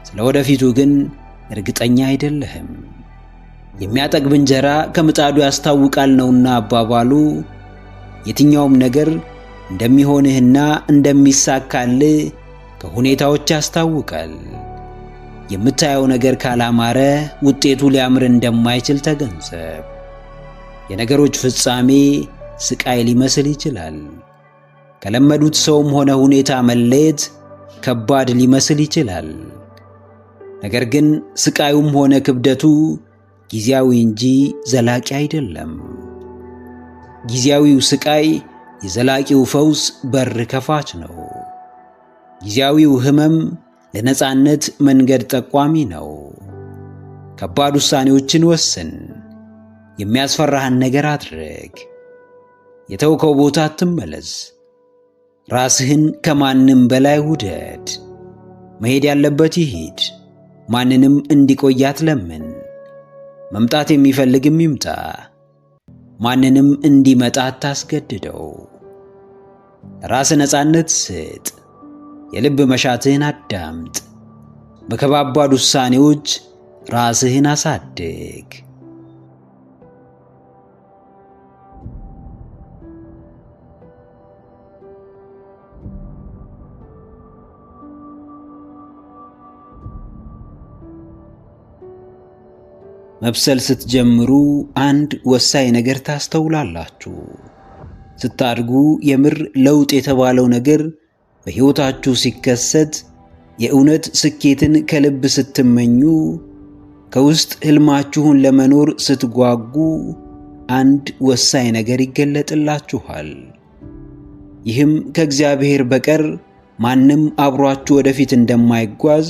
ስለ ወደፊቱ ግን እርግጠኛ አይደለህም። የሚያጠግብ እንጀራ ከምጣዱ ያስታውቃል ነውና አባባሉ። የትኛውም ነገር እንደሚሆንህና እንደሚሳካልህ ከሁኔታዎች ያስታውቃል። የምታየው ነገር ካላማረ ውጤቱ ሊያምር እንደማይችል ተገንዘብ። የነገሮች ፍጻሜ ስቃይ ሊመስል ይችላል። ከለመዱት ሰውም ሆነ ሁኔታ መለየት ከባድ ሊመስል ይችላል። ነገር ግን ስቃዩም ሆነ ክብደቱ ጊዜያዊ እንጂ ዘላቂ አይደለም። ጊዜያዊው ስቃይ የዘላቂው ፈውስ በር ከፋች ነው። ጊዜያዊው ሕመም ለነጻነት መንገድ ጠቋሚ ነው። ከባድ ውሳኔዎችን ወስን። የሚያስፈራህን ነገር አድርግ። የተውከው ቦታ አትመለስ። ራስህን ከማንም በላይ ውደድ። መሄድ ያለበት ይሂድ። ማንንም እንዲቆይ አትለምን። መምጣት የሚፈልግም ይምጣ። ማንንም እንዲመጣ አታስገድደው። ራስ ነጻነት ስጥ። የልብ መሻትህን አዳምጥ። በከባባድ ውሳኔዎች ራስህን አሳድግ። መብሰል ስትጀምሩ አንድ ወሳኝ ነገር ታስተውላላችሁ። ስታድጉ የምር ለውጥ የተባለው ነገር በሕይወታችሁ ሲከሰት፣ የእውነት ስኬትን ከልብ ስትመኙ፣ ከውስጥ ሕልማችሁን ለመኖር ስትጓጉ አንድ ወሳኝ ነገር ይገለጥላችኋል። ይህም ከእግዚአብሔር በቀር ማንም አብሯችሁ ወደፊት እንደማይጓዝ፣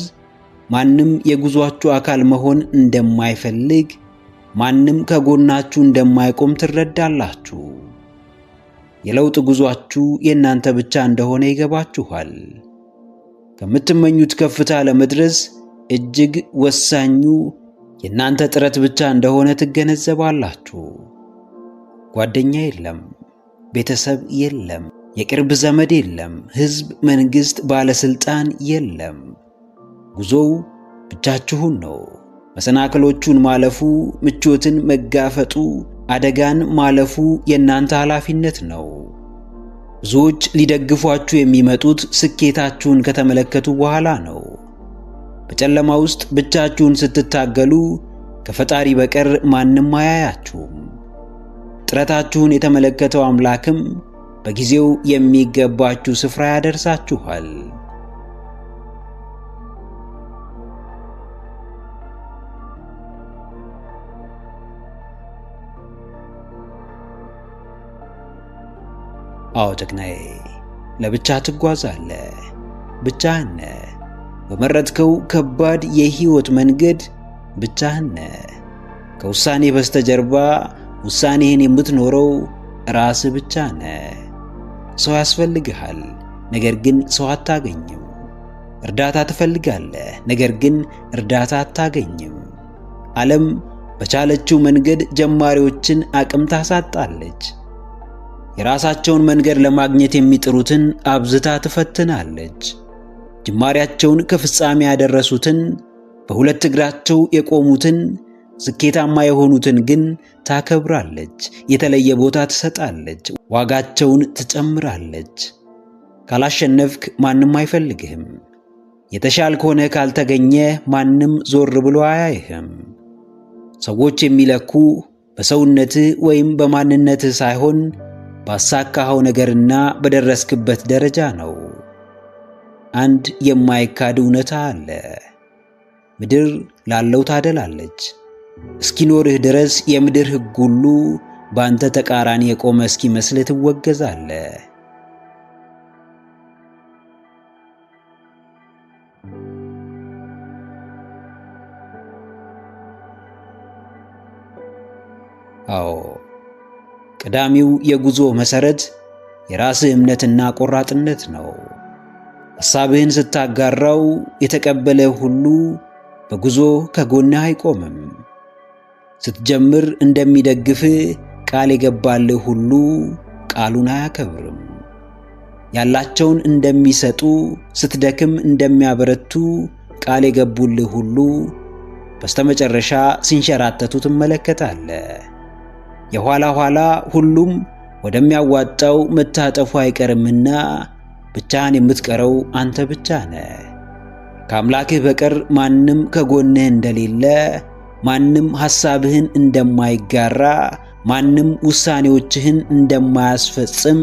ማንም የጉዟችሁ አካል መሆን እንደማይፈልግ፣ ማንም ከጎናችሁ እንደማይቆም ትረዳላችሁ። የለውጥ ጉዟችሁ የእናንተ ብቻ እንደሆነ ይገባችኋል። ከምትመኙት ከፍታ ለመድረስ እጅግ ወሳኙ የእናንተ ጥረት ብቻ እንደሆነ ትገነዘባላችሁ። ጓደኛ የለም፣ ቤተሰብ የለም፣ የቅርብ ዘመድ የለም፣ ሕዝብ፣ መንግሥት፣ ባለሥልጣን የለም። ጉዞው ብቻችሁን ነው። መሰናክሎቹን ማለፉ፣ ምቾትን መጋፈጡ፣ አደጋን ማለፉ የእናንተ ኃላፊነት ነው። ብዙዎች ሊደግፏችሁ የሚመጡት ስኬታችሁን ከተመለከቱ በኋላ ነው። በጨለማ ውስጥ ብቻችሁን ስትታገሉ ከፈጣሪ በቀር ማንም አያያችሁም። ጥረታችሁን የተመለከተው አምላክም በጊዜው የሚገባችሁ ስፍራ ያደርሳችኋል። አዎ ጀግናዬ፣ ለብቻ ትጓዛለህ። ብቻህን ነህ። በመረጥከው ከባድ የሕይወት መንገድ ብቻህን ነህ። ከውሳኔ በስተጀርባ ውሳኔህን የምትኖረው ራስህ ብቻ ነህ። ሰው ያስፈልግሃል፣ ነገር ግን ሰው አታገኝም። እርዳታ ትፈልጋለህ፣ ነገር ግን እርዳታ አታገኝም። ዓለም በቻለችው መንገድ ጀማሪዎችን አቅም ታሳጣለች። የራሳቸውን መንገድ ለማግኘት የሚጥሩትን አብዝታ ትፈትናለች። ጅማሬያቸውን ከፍጻሜ ያደረሱትን፣ በሁለት እግራቸው የቆሙትን፣ ስኬታማ የሆኑትን ግን ታከብራለች። የተለየ ቦታ ትሰጣለች። ዋጋቸውን ትጨምራለች። ካላሸነፍክ ማንም አይፈልግህም። የተሻልክ ሆነህ ካልተገኘ ማንም ዞር ብሎ አያይህም። ሰዎች የሚለኩ በሰውነትህ ወይም በማንነትህ ሳይሆን ባሳካኸው ነገርና በደረስክበት ደረጃ ነው። አንድ የማይካድ እውነታ አለ። ምድር ላለው ታደላለች። እስኪኖርህ ድረስ የምድር ሕግ ሁሉ በአንተ ተቃራኒ የቆመ እስኪመስልህ ትወገዛለህ። አዎ፣ ቀዳሚው የጉዞ መሠረት የራስህ እምነትና ቆራጥነት ነው። ሐሳብህን ስታጋራው የተቀበለ ሁሉ በጉዞ ከጎንህ አይቆምም። ስትጀምር እንደሚደግፍህ ቃል የገባልህ ሁሉ ቃሉን አያከብርም። ያላቸውን እንደሚሰጡ ስትደክም እንደሚያበረቱ ቃል የገቡልህ ሁሉ በስተመጨረሻ ሲንሸራተቱ ትመለከታለህ። የኋላ ኋላ ሁሉም ወደሚያዋጣው መታጠፉ አይቀርምና ብቻህን የምትቀረው አንተ ብቻ ነህ። ከአምላክህ በቀር ማንም ከጎንህ እንደሌለ፣ ማንም ሐሳብህን እንደማይጋራ፣ ማንም ውሳኔዎችህን እንደማያስፈጽም፣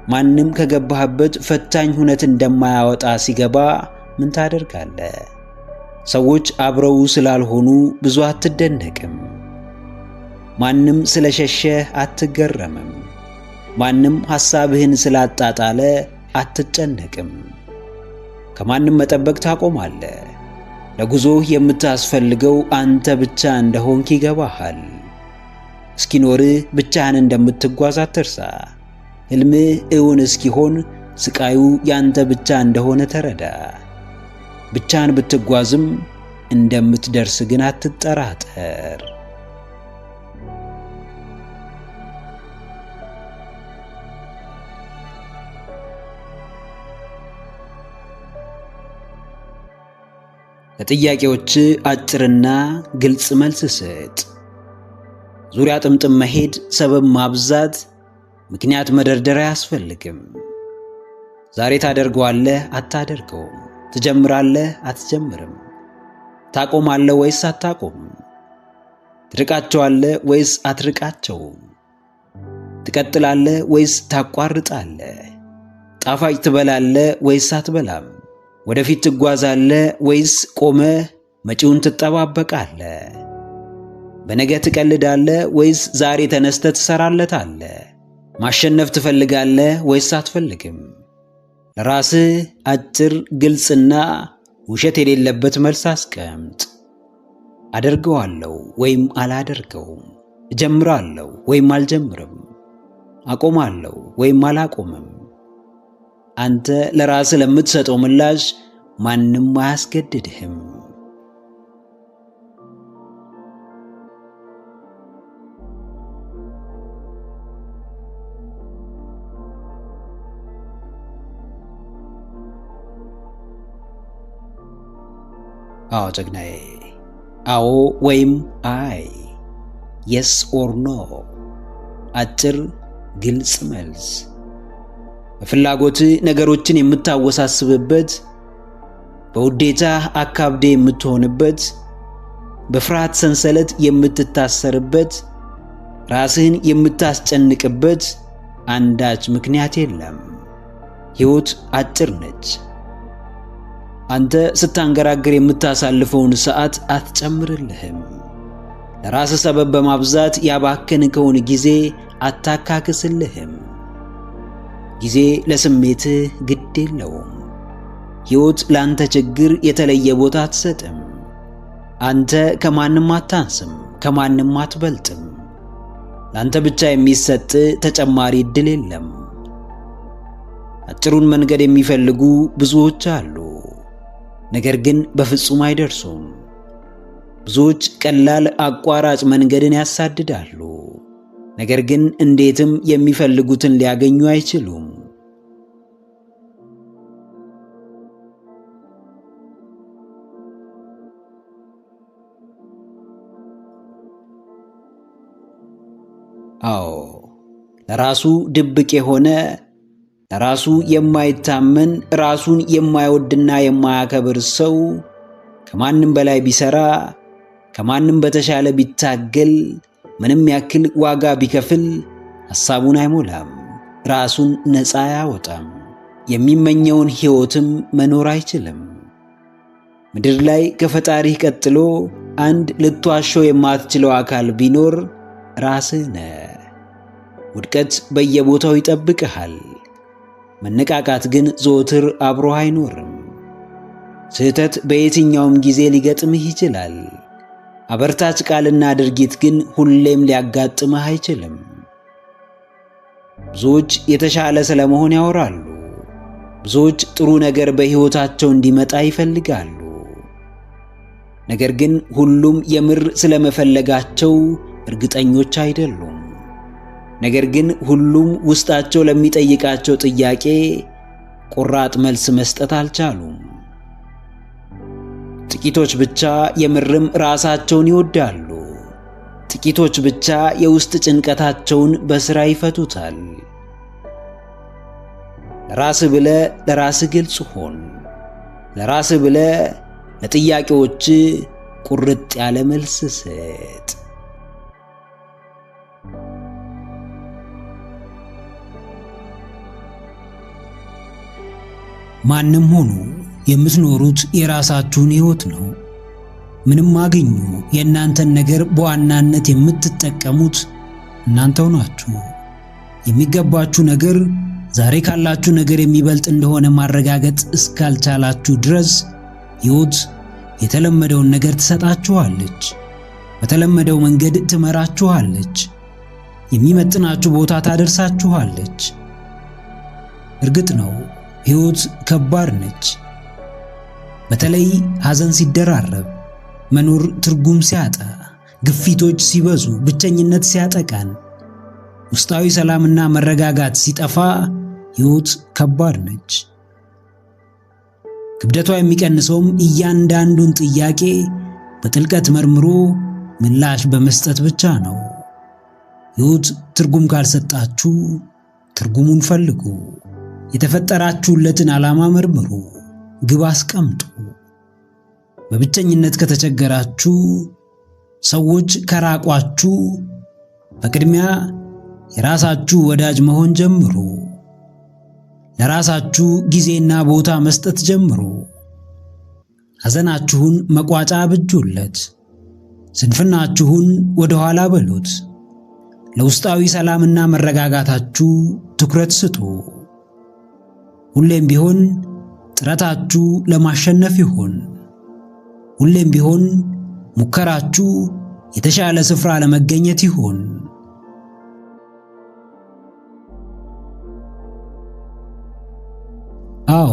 ማንም ከገባህበት ፈታኝ ሁነት እንደማያወጣ ሲገባ ምን ታደርጋለህ? ሰዎች አብረው ስላልሆኑ ብዙ አትደነቅም። ማንም ስለሸሸህ አትገረምም። ማንም ሐሳብህን ስላጣጣለ አትጨነቅም። ከማንም መጠበቅ ታቆማለህ። ለጉዞህ የምታስፈልገው አንተ ብቻ እንደሆንክ ይገባሃል። እስኪኖርህ ብቻህን እንደምትጓዝ አትርሳ። ሕልምህ እውን እስኪሆን ስቃዩ ያንተ ብቻ እንደሆነ ተረዳ። ብቻህን ብትጓዝም እንደምትደርስ ግን አትጠራጠር። ለጥያቄዎች አጭርና ግልጽ መልስ ስጥ። ዙሪያ ጥምጥም መሄድ፣ ሰበብ ማብዛት፣ ምክንያት መደርደር አያስፈልግም። ዛሬ ታደርገዋለህ፣ አታደርገውም። ትጀምራለህ፣ አትጀምርም። ታቆማለህ ወይስ አታቆምም? ትርቃቸዋለህ ወይስ አትርቃቸውም? ትቀጥላለህ ወይስ ታቋርጣለህ? ጣፋጭ ትበላለህ ወይስ አትበላም? ወደፊት ትጓዛለህ ወይስ ቆመህ መጪውን ትጠባበቃለህ? በነገ ትቀልዳለህ ወይስ ዛሬ ተነስተህ ትሰራለታለህ? ማሸነፍ ትፈልጋለህ ወይስ አትፈልግም? ለራስህ አጭር፣ ግልጽና ውሸት የሌለበት መልስ አስቀምጥ። አደርገዋለሁ ወይም አላደርገውም። እጀምራለሁ ወይም አልጀምርም። አቆማለሁ ወይም አላቆምም። አንተ ለራስህ ለምትሰጠው ምላሽ ማንም አያስገድድህም። አዎ ጀግናዬ፣ አዎ ወይም አይ፣ የስ ኦር ኖ። አጭር ግልጽ መልስ። በፍላጎት ነገሮችን የምታወሳስብበት፣ በውዴታ አካብዴ የምትሆንበት፣ በፍርሃት ሰንሰለት የምትታሰርበት፣ ራስህን የምታስጨንቅበት አንዳች ምክንያት የለም። ሕይወት አጭር ነች። አንተ ስታንገራግር የምታሳልፈውን ሰዓት አትጨምርልህም። ለራስህ ሰበብ በማብዛት ያባከንከውን ጊዜ አታካክስልህም። ጊዜ ለስሜትህ ግድ የለውም። ሕይወት ለአንተ ችግር የተለየ ቦታ አትሰጥም። አንተ ከማንም አታንስም፣ ከማንም አትበልጥም። ለአንተ ብቻ የሚሰጥ ተጨማሪ ዕድል የለም። አጭሩን መንገድ የሚፈልጉ ብዙዎች አሉ፣ ነገር ግን በፍጹም አይደርሱም። ብዙዎች ቀላል አቋራጭ መንገድን ያሳድዳሉ፣ ነገር ግን እንዴትም የሚፈልጉትን ሊያገኙ አይችሉም። አዎ፣ ለራሱ ድብቅ የሆነ፣ ለራሱ የማይታመን፣ ራሱን የማይወድና የማያከብር ሰው ከማንም በላይ ቢሰራ፣ ከማንም በተሻለ ቢታገል፣ ምንም ያክል ዋጋ ቢከፍል ሐሳቡን አይሞላም፣ ራሱን ነፃ አያወጣም፣ የሚመኘውን ሕይወትም መኖር አይችልም። ምድር ላይ ከፈጣሪህ ቀጥሎ አንድ ልትዋሸው የማትችለው አካል ቢኖር ራስህ ነህ። ውድቀት በየቦታው ይጠብቅሃል። መነቃቃት ግን ዘወትር አብሮህ አይኖርም። ስህተት በየትኛውም ጊዜ ሊገጥምህ ይችላል። አበርታች ቃልና ድርጊት ግን ሁሌም ሊያጋጥምህ አይችልም። ብዙዎች የተሻለ ስለመሆን ያወራሉ። ብዙዎች ጥሩ ነገር በሕይወታቸው እንዲመጣ ይፈልጋሉ። ነገር ግን ሁሉም የምር ስለመፈለጋቸው እርግጠኞች አይደሉም። ነገር ግን ሁሉም ውስጣቸው ለሚጠይቃቸው ጥያቄ ቆራጥ መልስ መስጠት አልቻሉም። ጥቂቶች ብቻ የምርም ራሳቸውን ይወዳሉ። ጥቂቶች ብቻ የውስጥ ጭንቀታቸውን በሥራ ይፈቱታል። ለራስህ ብለህ ለራስህ ግልጽ ሁን። ለራስህ ብለህ ለጥያቄዎች ቁርጥ ያለ መልስ ስጥ። ማንም ሆኑ የምትኖሩት የራሳችሁን ሕይወት ነው። ምንም አገኙ የእናንተን ነገር በዋናነት የምትጠቀሙት እናንተው ናችሁ። የሚገባችሁ ነገር ዛሬ ካላችሁ ነገር የሚበልጥ እንደሆነ ማረጋገጥ እስካልቻላችሁ ድረስ ሕይወት የተለመደውን ነገር ትሰጣችኋለች። በተለመደው መንገድ ትመራችኋለች። የሚመጥናችሁ ቦታ ታደርሳችኋለች። እርግጥ ነው ሕይወት ከባድ ነች። በተለይ ሐዘን ሲደራረብ፣ መኖር ትርጉም ሲያጣ፣ ግፊቶች ሲበዙ፣ ብቸኝነት ሲያጠቃን፣ ውስጣዊ ሰላምና መረጋጋት ሲጠፋ ሕይወት ከባድ ነች። ክብደቷ የሚቀንሰውም እያንዳንዱን ጥያቄ በጥልቀት መርምሮ ምላሽ በመስጠት ብቻ ነው። ሕይወት ትርጉም ካልሰጣችሁ ትርጉሙን ፈልጉ። የተፈጠራችሁለትን ዓላማ መርምሩ፣ ግብ አስቀምጡ። በብቸኝነት ከተቸገራችሁ፣ ሰዎች ከራቋችሁ፣ በቅድሚያ የራሳችሁ ወዳጅ መሆን ጀምሩ። ለራሳችሁ ጊዜና ቦታ መስጠት ጀምሩ። ሐዘናችሁን መቋጫ አብጁለት። ስንፍናችሁን ወደ ኋላ በሉት። ለውስጣዊ ሰላምና መረጋጋታችሁ ትኩረት ስጡ። ሁሌም ቢሆን ጥረታችሁ ለማሸነፍ ይሁን። ሁሌም ቢሆን ሙከራችሁ የተሻለ ስፍራ ለመገኘት ይሁን። አዎ፣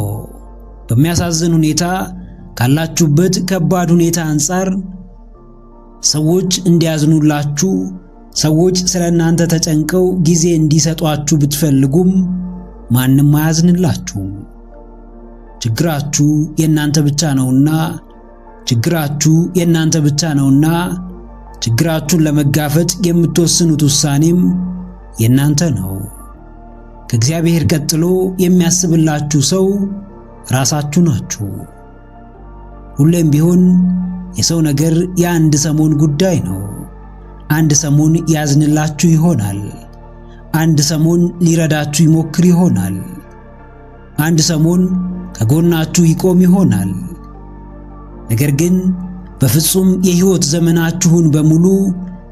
በሚያሳዝን ሁኔታ ካላችሁበት ከባድ ሁኔታ አንጻር ሰዎች እንዲያዝኑላችሁ፣ ሰዎች ስለእናንተ ተጨንቀው ጊዜ እንዲሰጧችሁ ብትፈልጉም ማንም አያዝንላችሁም። ችግራችሁ የእናንተ ብቻ ነውና ችግራችሁን ለመጋፈጥ የምትወስኑት ውሳኔም የእናንተ ነው። ከእግዚአብሔር ቀጥሎ የሚያስብላችሁ ሰው ራሳችሁ ናችሁ። ሁሌም ቢሆን የሰው ነገር የአንድ ሰሞን ጉዳይ ነው። አንድ ሰሞን ያዝንላችሁ ይሆናል። አንድ ሰሞን ሊረዳችሁ ይሞክር ይሆናል። አንድ ሰሞን ከጎናችሁ ይቆም ይሆናል። ነገር ግን በፍጹም የሕይወት ዘመናችሁን በሙሉ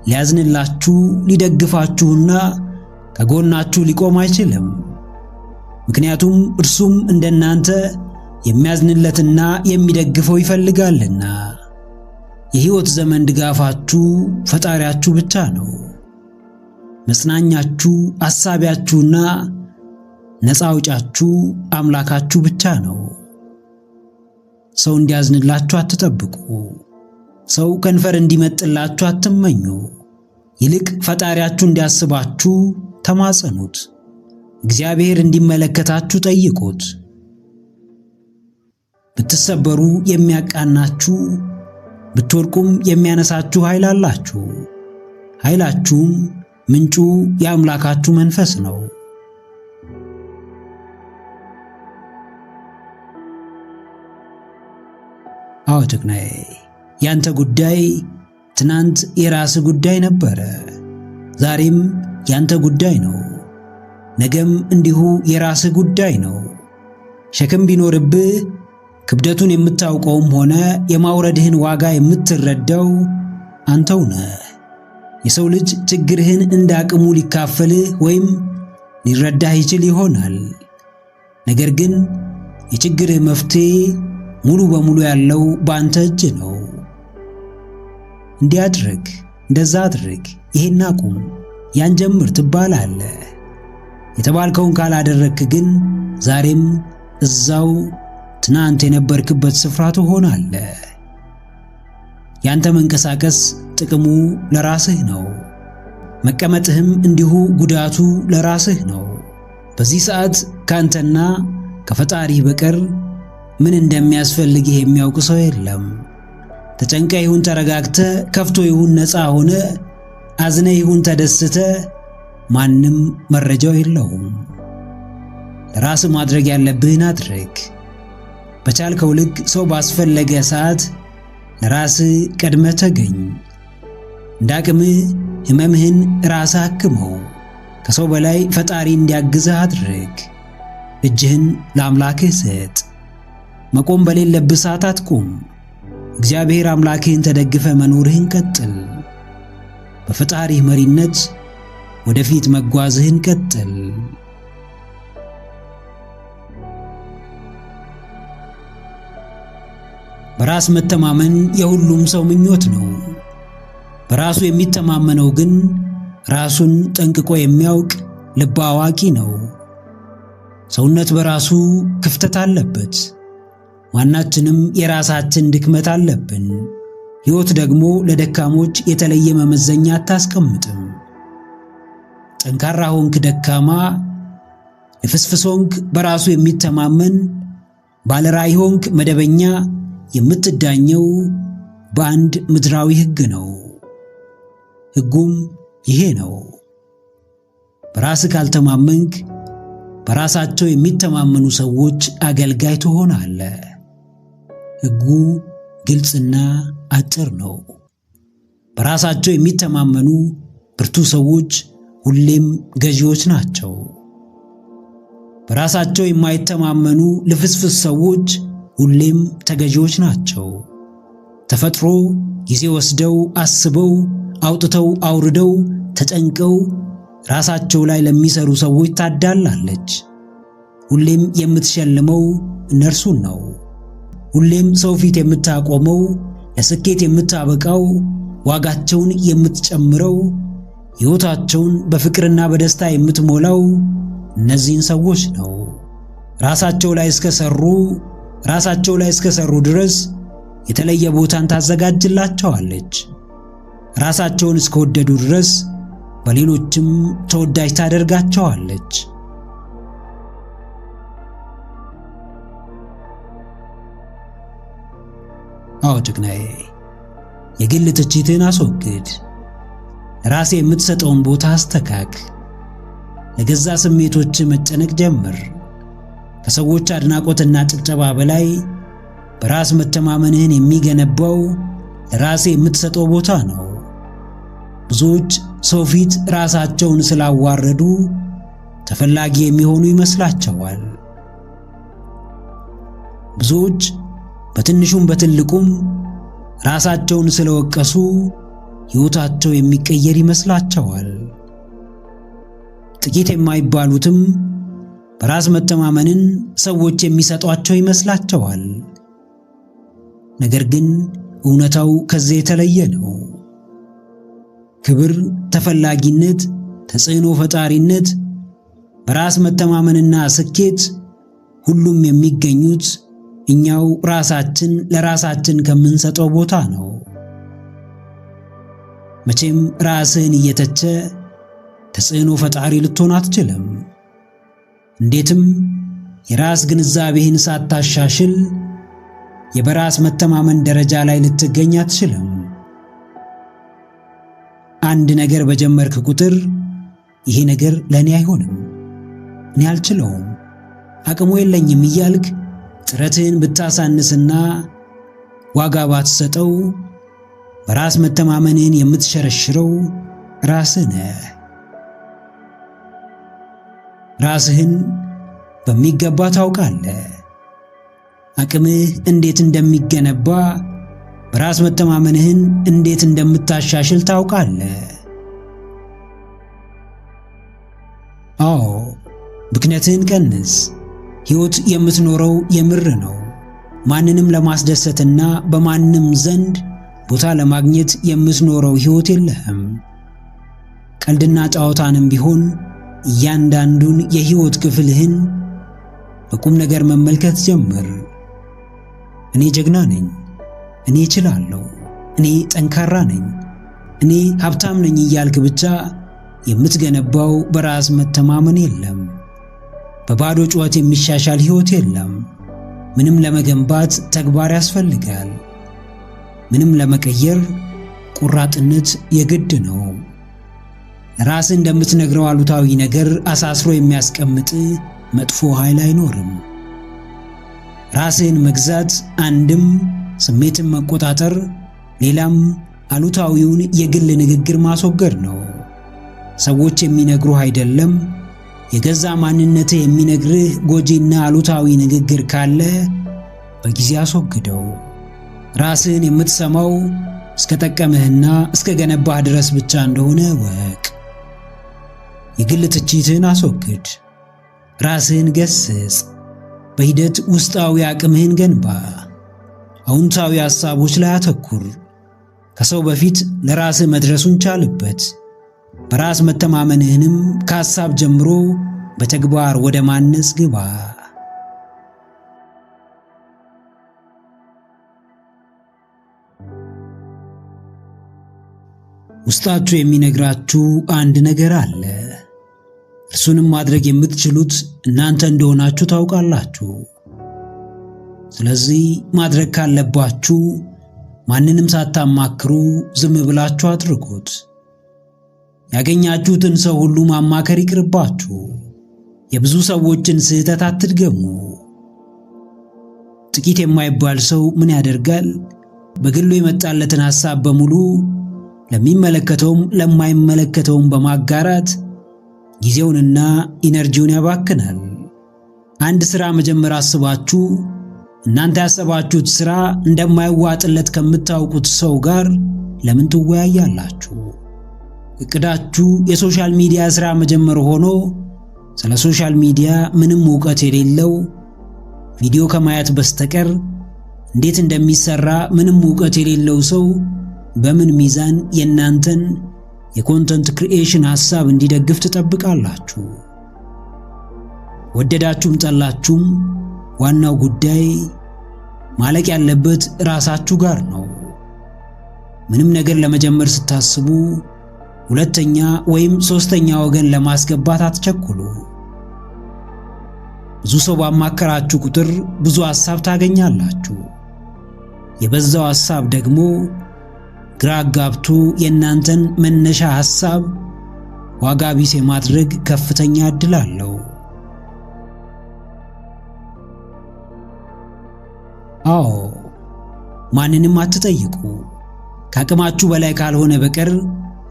ሊያዝንላችሁ፣ ሊደግፋችሁና ከጎናችሁ ሊቆም አይችልም። ምክንያቱም እርሱም እንደናንተ የሚያዝንለትና የሚደግፈው ይፈልጋልና። የሕይወት ዘመን ድጋፋችሁ ፈጣሪያችሁ ብቻ ነው። መጽናኛችሁ፣ አሳቢያችሁና ነፃ አውጫችሁ አምላካችሁ ብቻ ነው። ሰው እንዲያዝንላችሁ አትጠብቁ። ሰው ከንፈር እንዲመጥላችሁ አትመኙ። ይልቅ ፈጣሪያችሁ እንዲያስባችሁ ተማጸኑት። እግዚአብሔር እንዲመለከታችሁ ጠይቁት። ብትሰበሩ የሚያቃናችሁ፣ ብትወድቁም የሚያነሳችሁ ኃይል አላችሁ። ኃይላችሁም ምንጩ የአምላካችሁ መንፈስ ነው። አዎ ጀግናዬ፣ ያንተ ጉዳይ ትናንት የራስህ ጉዳይ ነበረ። ዛሬም ያንተ ጉዳይ ነው። ነገም እንዲሁ የራስህ ጉዳይ ነው። ሸክም ቢኖርብህ ክብደቱን የምታውቀውም ሆነ የማውረድህን ዋጋ የምትረዳው አንተው ነህ። የሰው ልጅ ችግርህን እንደ አቅሙ ሊካፈልህ ወይም ሊረዳህ ይችል ይሆናል። ነገር ግን የችግርህ መፍትሄ ሙሉ በሙሉ ያለው በአንተ እጅ ነው። እንዲህ አድርግ፣ እንደዛ አድርግ፣ ይሄን አቁም፣ ያን ጀምር ትባላለህ። የተባልከውን ካላደረግክ ግን ዛሬም እዛው ትናንት የነበርክበት ስፍራ ትሆናለህ። ያንተ መንቀሳቀስ ጥቅሙ ለራስህ ነው። መቀመጥህም እንዲሁ ጉዳቱ ለራስህ ነው። በዚህ ሰዓት ካንተና ከፈጣሪህ በቀር ምን እንደሚያስፈልግህ የሚያውቅ ሰው የለም። ተጨንቀ ይሁን ተረጋግተ፣ ከፍቶ ይሁን ነፃ ሆነ፣ አዝነ ይሁን ተደስተ ማንም መረጃው የለውም። ለራስ ማድረግ ያለብህን አድርግ። በቻልከው ልክ ሰው ባስፈለገ ሰዓት ለራስ ቀድመ ተገኝ። እንዳቅምህ ህመምህን ራስ አክመው። ከሰው በላይ ፈጣሪ እንዲያግዝህ አድርግ። እጅህን ለአምላክህ ስጥ። መቆም በሌለብህ ሰዓት አትቁም። እግዚአብሔር አምላክህን ተደግፈ መኖርህን ቀጥል። በፈጣሪህ መሪነት ወደፊት መጓዝህን ቀጥል። በራስ መተማመን የሁሉም ሰው ምኞት ነው። በራሱ የሚተማመነው ግን ራሱን ጠንቅቆ የሚያውቅ ልብ አዋቂ ነው። ሰውነት በራሱ ክፍተት አለበት። ማናችንም የራሳችን ድክመት አለብን። ሕይወት ደግሞ ለደካሞች የተለየ መመዘኛ አታስቀምጥም። ጠንካራ ሆንክ ደካማ፣ ልፍስፍስ ሆንክ በራሱ የሚተማመን፣ ባለራዕይ ሆንክ መደበኛ፣ የምትዳኘው በአንድ ምድራዊ ሕግ ነው። ሕጉም ይሄ ነው። በራስ ካልተማመንክ በራሳቸው የሚተማመኑ ሰዎች አገልጋይ ትሆናለህ። ሕጉ ግልጽና አጭር ነው። በራሳቸው የሚተማመኑ ብርቱ ሰዎች ሁሌም ገዢዎች ናቸው። በራሳቸው የማይተማመኑ ልፍስፍስ ሰዎች ሁሌም ተገዢዎች ናቸው። ተፈጥሮ ጊዜ ወስደው አስበው አውጥተው አውርደው ተጨንቀው ራሳቸው ላይ ለሚሰሩ ሰዎች ታዳላለች። ሁሌም የምትሸልመው እነርሱን ነው። ሁሌም ሰው ፊት የምታቆመው፣ ለስኬት የምታበቃው፣ ዋጋቸውን የምትጨምረው፣ ሕይወታቸውን በፍቅርና በደስታ የምትሞላው እነዚህን ሰዎች ነው። ራሳቸው ላይ እስከሰሩ ድረስ የተለየ ቦታን ታዘጋጅላቸዋለች። ራሳቸውን እስከወደዱ ድረስ በሌሎችም ተወዳጅ ታደርጋቸዋለች። አዎ ጀግናዬ፣ የግል ትችትህን አስወግድ። ለራሴ የምትሰጠውን ቦታ አስተካክል። ለገዛ ስሜቶች መጨነቅ ጀምር። ከሰዎች አድናቆትና ጭብጨባ በላይ በራስ መተማመንህን የሚገነባው ለራሴ የምትሰጠው ቦታ ነው። ብዙዎች ሰው ፊት ራሳቸውን ስላዋረዱ ተፈላጊ የሚሆኑ ይመስላቸዋል። ብዙዎች በትንሹም በትልቁም ራሳቸውን ስለወቀሱ ሕይወታቸው የሚቀየር ይመስላቸዋል። ጥቂት የማይባሉትም በራስ መተማመንን ሰዎች የሚሰጧቸው ይመስላቸዋል። ነገር ግን እውነታው ከዚህ የተለየ ነው። ክብር፣ ተፈላጊነት፣ ተጽዕኖ ፈጣሪነት፣ በራስ መተማመንና ስኬት ሁሉም የሚገኙት እኛው ራሳችን ለራሳችን ከምንሰጠው ቦታ ነው። መቼም ራስህን እየተቸ ተጽዕኖ ፈጣሪ ልትሆን አትችልም። እንዴትም የራስ ግንዛቤህን ሳታሻሽል የበራስ መተማመን ደረጃ ላይ ልትገኝ አትችልም። አንድ ነገር በጀመርክ ቁጥር ይሄ ነገር ለኔ አይሆንም፣ እኔ አልችለውም፣ አቅሙ የለኝም እያልክ ጥረትህን ብታሳንስና ዋጋ ባትሰጠው በራስ መተማመንህን የምትሸረሽረው ራስህ ነህ። ራስህን በሚገባ ታውቃለህ። አቅምህ እንዴት እንደሚገነባ፣ በራስ መተማመንህን እንዴት እንደምታሻሽል ታውቃለህ። አዎ፣ ብክነትህን ቀንስ። ሕይወት የምትኖረው የምር ነው። ማንንም ለማስደሰትና በማንም ዘንድ ቦታ ለማግኘት የምትኖረው ሕይወት የለህም። ቀልድና ጨዋታንም ቢሆን እያንዳንዱን የሕይወት ክፍልህን በቁም ነገር መመልከት ጀምር። እኔ ጀግና ነኝ፣ እኔ እችላለሁ፣ እኔ ጠንካራ ነኝ፣ እኔ ሀብታም ነኝ እያልክ ብቻ የምትገነባው በራስ መተማመን የለም። በባዶ ጩኸት የሚሻሻል ሕይወት የለም። ምንም ለመገንባት ተግባር ያስፈልጋል። ምንም ለመቀየር ቁራጥነት የግድ ነው። ራስህ እንደምትነግረው አሉታዊ ነገር አሳስሮ የሚያስቀምጥ መጥፎ ኃይል አይኖርም። ራስህን መግዛት አንድም ስሜትን መቆጣጠር፣ ሌላም አሉታዊውን የግል ንግግር ማስወገድ ነው። ሰዎች የሚነግሩህ አይደለም፣ የገዛ ማንነትህ የሚነግርህ ጎጂና አሉታዊ ንግግር ካለ በጊዜ አስወግደው። ራስህን የምትሰማው እስከ ጠቀምህና እስከ ገነባህ ድረስ ብቻ እንደሆነ ወቅ። የግል ትችትህን አስወግድ። ራስህን ገስጽ። በሂደት ውስጣዊ አቅምህን ገንባ። አዎንታዊ ሐሳቦች ላይ አተኩር። ከሰው በፊት ለራስህ መድረሱን ቻልበት። በራስ መተማመንህንም ከሐሳብ ጀምሮ በተግባር ወደ ማነጽ ግባ። ውስጣችሁ የሚነግራችሁ አንድ ነገር አለ። እርሱንም ማድረግ የምትችሉት እናንተ እንደሆናችሁ ታውቃላችሁ። ስለዚህ ማድረግ ካለባችሁ ማንንም ሳታማክሩ ዝም ብላችሁ አድርጉት። ያገኛችሁትን ሰው ሁሉ ማማከር ይቅርባችሁ። የብዙ ሰዎችን ስህተት አትድገሙ። ጥቂት የማይባል ሰው ምን ያደርጋል? በግሉ የመጣለትን ሐሳብ በሙሉ ለሚመለከተውም ለማይመለከተውም በማጋራት ጊዜውንና ኢነርጂውን ያባክናል። አንድ ሥራ መጀመር አስባችሁ እናንተ ያሰባችሁት ሥራ እንደማይዋጥለት ከምታውቁት ሰው ጋር ለምን ትወያያላችሁ? እቅዳችሁ የሶሻል ሚዲያ ሥራ መጀመር ሆኖ ስለ ሶሻል ሚዲያ ምንም ዕውቀት የሌለው ቪዲዮ ከማየት በስተቀር እንዴት እንደሚሰራ ምንም ዕውቀት የሌለው ሰው በምን ሚዛን የእናንተን የኮንተንት ክሪኤሽን ሐሳብ እንዲደግፍ ትጠብቃላችሁ? ወደዳችሁም ጠላችሁም ዋናው ጉዳይ ማለቅ ያለበት ራሳችሁ ጋር ነው። ምንም ነገር ለመጀመር ስታስቡ ሁለተኛ ወይም ሶስተኛ ወገን ለማስገባት አትቸኩሉ። ብዙ ሰው ባማከራችሁ ቁጥር ብዙ ሐሳብ ታገኛላችሁ። የበዛው ሐሳብ ደግሞ ግራ አጋብቶ የእናንተን መነሻ ሐሳብ ዋጋ ቢስ የማድረግ ከፍተኛ ዕድል አለው። አዎ፣ ማንንም አትጠይቁ። ከአቅማችሁ በላይ ካልሆነ በቀር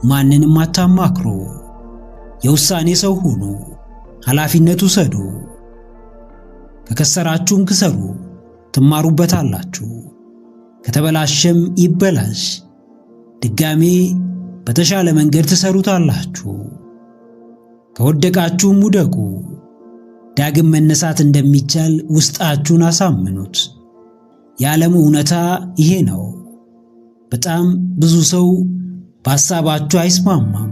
ማንንም አታማክሩ። የውሳኔ ሰው ሁኑ። ኃላፊነት ውሰዱ። ከከሰራችሁም ክሰሩ፣ ትማሩበታላችሁ። ከተበላሸም ይበላሽ፣ ድጋሜ በተሻለ መንገድ ትሰሩታላችሁ። ከወደቃችሁም ውደቁ። ዳግም መነሳት እንደሚቻል ውስጣችሁን አሳምኑት። የዓለሙ እውነታ ይሄ ነው። በጣም ብዙ ሰው በሐሳባችሁ አይስማማም።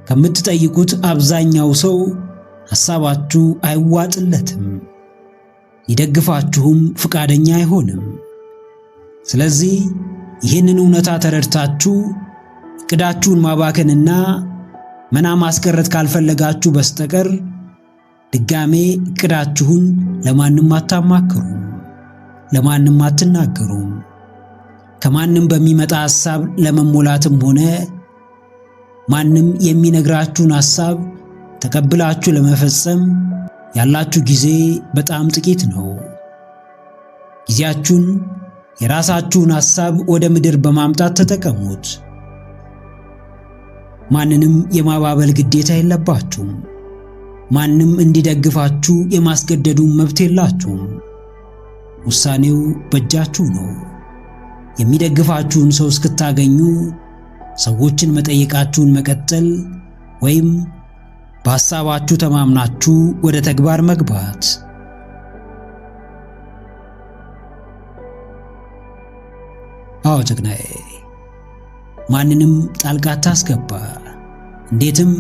ከምትጠይቁት አብዛኛው ሰው ሐሳባችሁ አይዋጥለትም፣ ሊደግፋችሁም ፍቃደኛ አይሆንም። ስለዚህ ይህንን እውነታ ተረድታችሁ እቅዳችሁን ማባከንና መና ማስቀረት ካልፈለጋችሁ በስተቀር ድጋሜ እቅዳችሁን ለማንም አታማክሩም፣ ለማንም አትናገሩም። ከማንም በሚመጣ ሐሳብ ለመሞላትም ሆነ ማንም የሚነግራችሁን ሐሳብ ተቀብላችሁ ለመፈጸም ያላችሁ ጊዜ በጣም ጥቂት ነው። ጊዜያችሁን የራሳችሁን ሐሳብ ወደ ምድር በማምጣት ተጠቀሙት። ማንንም የማባበል ግዴታ የለባችሁም። ማንም እንዲደግፋችሁ የማስገደዱን መብት የላችሁም። ውሳኔው በእጃችሁ ነው። የሚደግፋችሁን ሰው እስክታገኙ ሰዎችን መጠየቃችሁን መቀጠል ወይም በሐሳባችሁ ተማምናችሁ ወደ ተግባር መግባት። አዎ ጀግናዬ፣ ማንንም ጣልቃ አታስገባ። እንዴትም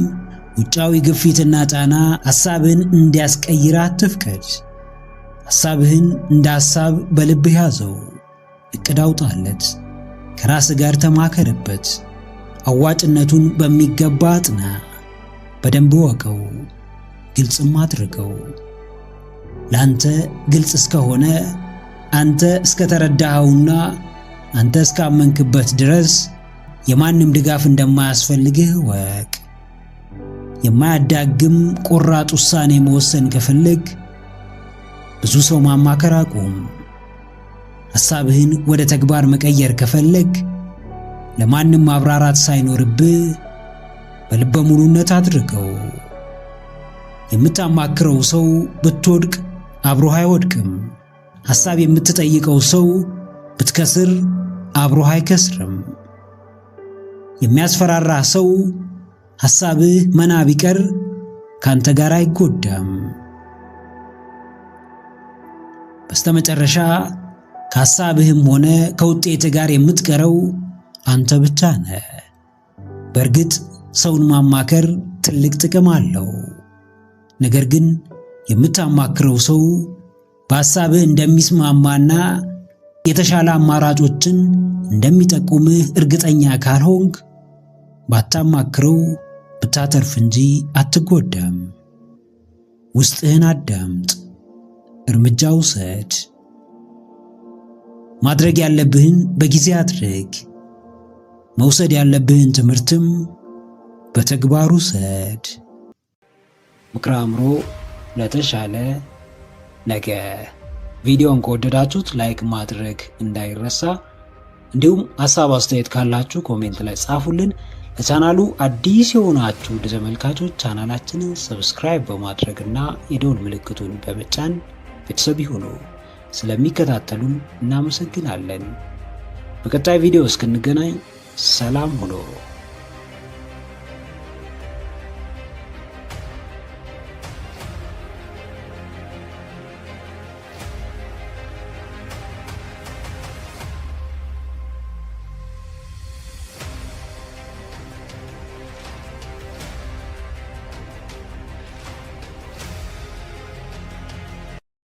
ውጫዊ ግፊትና ጫና ሐሳብህን እንዲያስቀይር አትፍቀድ። ሐሳብህን እንደ ሐሳብ በልብህ ያዘው። እቅድ አውጣለት። ከራስህ ጋር ተማከርበት። አዋጭነቱን በሚገባ አጥና። በደንብ ወቀው፣ ግልጽም አድርገው። ላንተ ግልጽ እስከሆነ አንተ እስከተረዳኸውና አንተ እስካመንክበት ድረስ የማንም ድጋፍ እንደማያስፈልግህ ወቅ። የማያዳግም ቆራጥ ውሳኔ መወሰን ከፈለግ ብዙ ሰው ማማከር አቁም። ሐሳብህን ወደ ተግባር መቀየር ከፈለግ ለማንም ማብራራት ሳይኖርብህ በልበ ሙሉነት አድርገው። የምታማክረው ሰው ብትወድቅ አብሮህ አይወድቅም። ሐሳብ የምትጠይቀው ሰው ብትከስር አብሮህ አይከስርም። የሚያስፈራራህ ሰው ሐሳብህ መና ቢቀር ካንተ ጋር አይጎዳም። በስተመጨረሻ ከሐሳብህም ሆነ ከውጤት ጋር የምትቀረው አንተ ብቻ ነህ። በእርግጥ ሰውን ማማከር ትልቅ ጥቅም አለው። ነገር ግን የምታማክረው ሰው በሐሳብህ እንደሚስማማና የተሻለ አማራጮችን እንደሚጠቁምህ እርግጠኛ ካልሆንክ ባታማክረው ብታተርፍ እንጂ አትጎዳም። ውስጥህን አዳምጥ፣ እርምጃ ውሰድ። ማድረግ ያለብህን በጊዜ አድርግ። መውሰድ ያለብህን ትምህርትም በተግባር ውሰድ። ምክረ አእምሮ ለተሻለ ነገ። ቪዲዮን ከወደዳችሁት ላይክ ማድረግ እንዳይረሳ፣ እንዲሁም ሐሳብ አስተያየት ካላችሁ ኮሜንት ላይ ጻፉልን። ለቻናሉ አዲስ የሆናችሁ ተመልካቾች ቻናላችንን ሰብስክራይብ በማድረግና የደወል ምልክቱን በመጫን ቤተሰብ ይሁኑ። ስለሚከታተሉን እናመሰግናለን። በቀጣይ ቪዲዮ እስክንገናኝ ሰላም ሁኑ።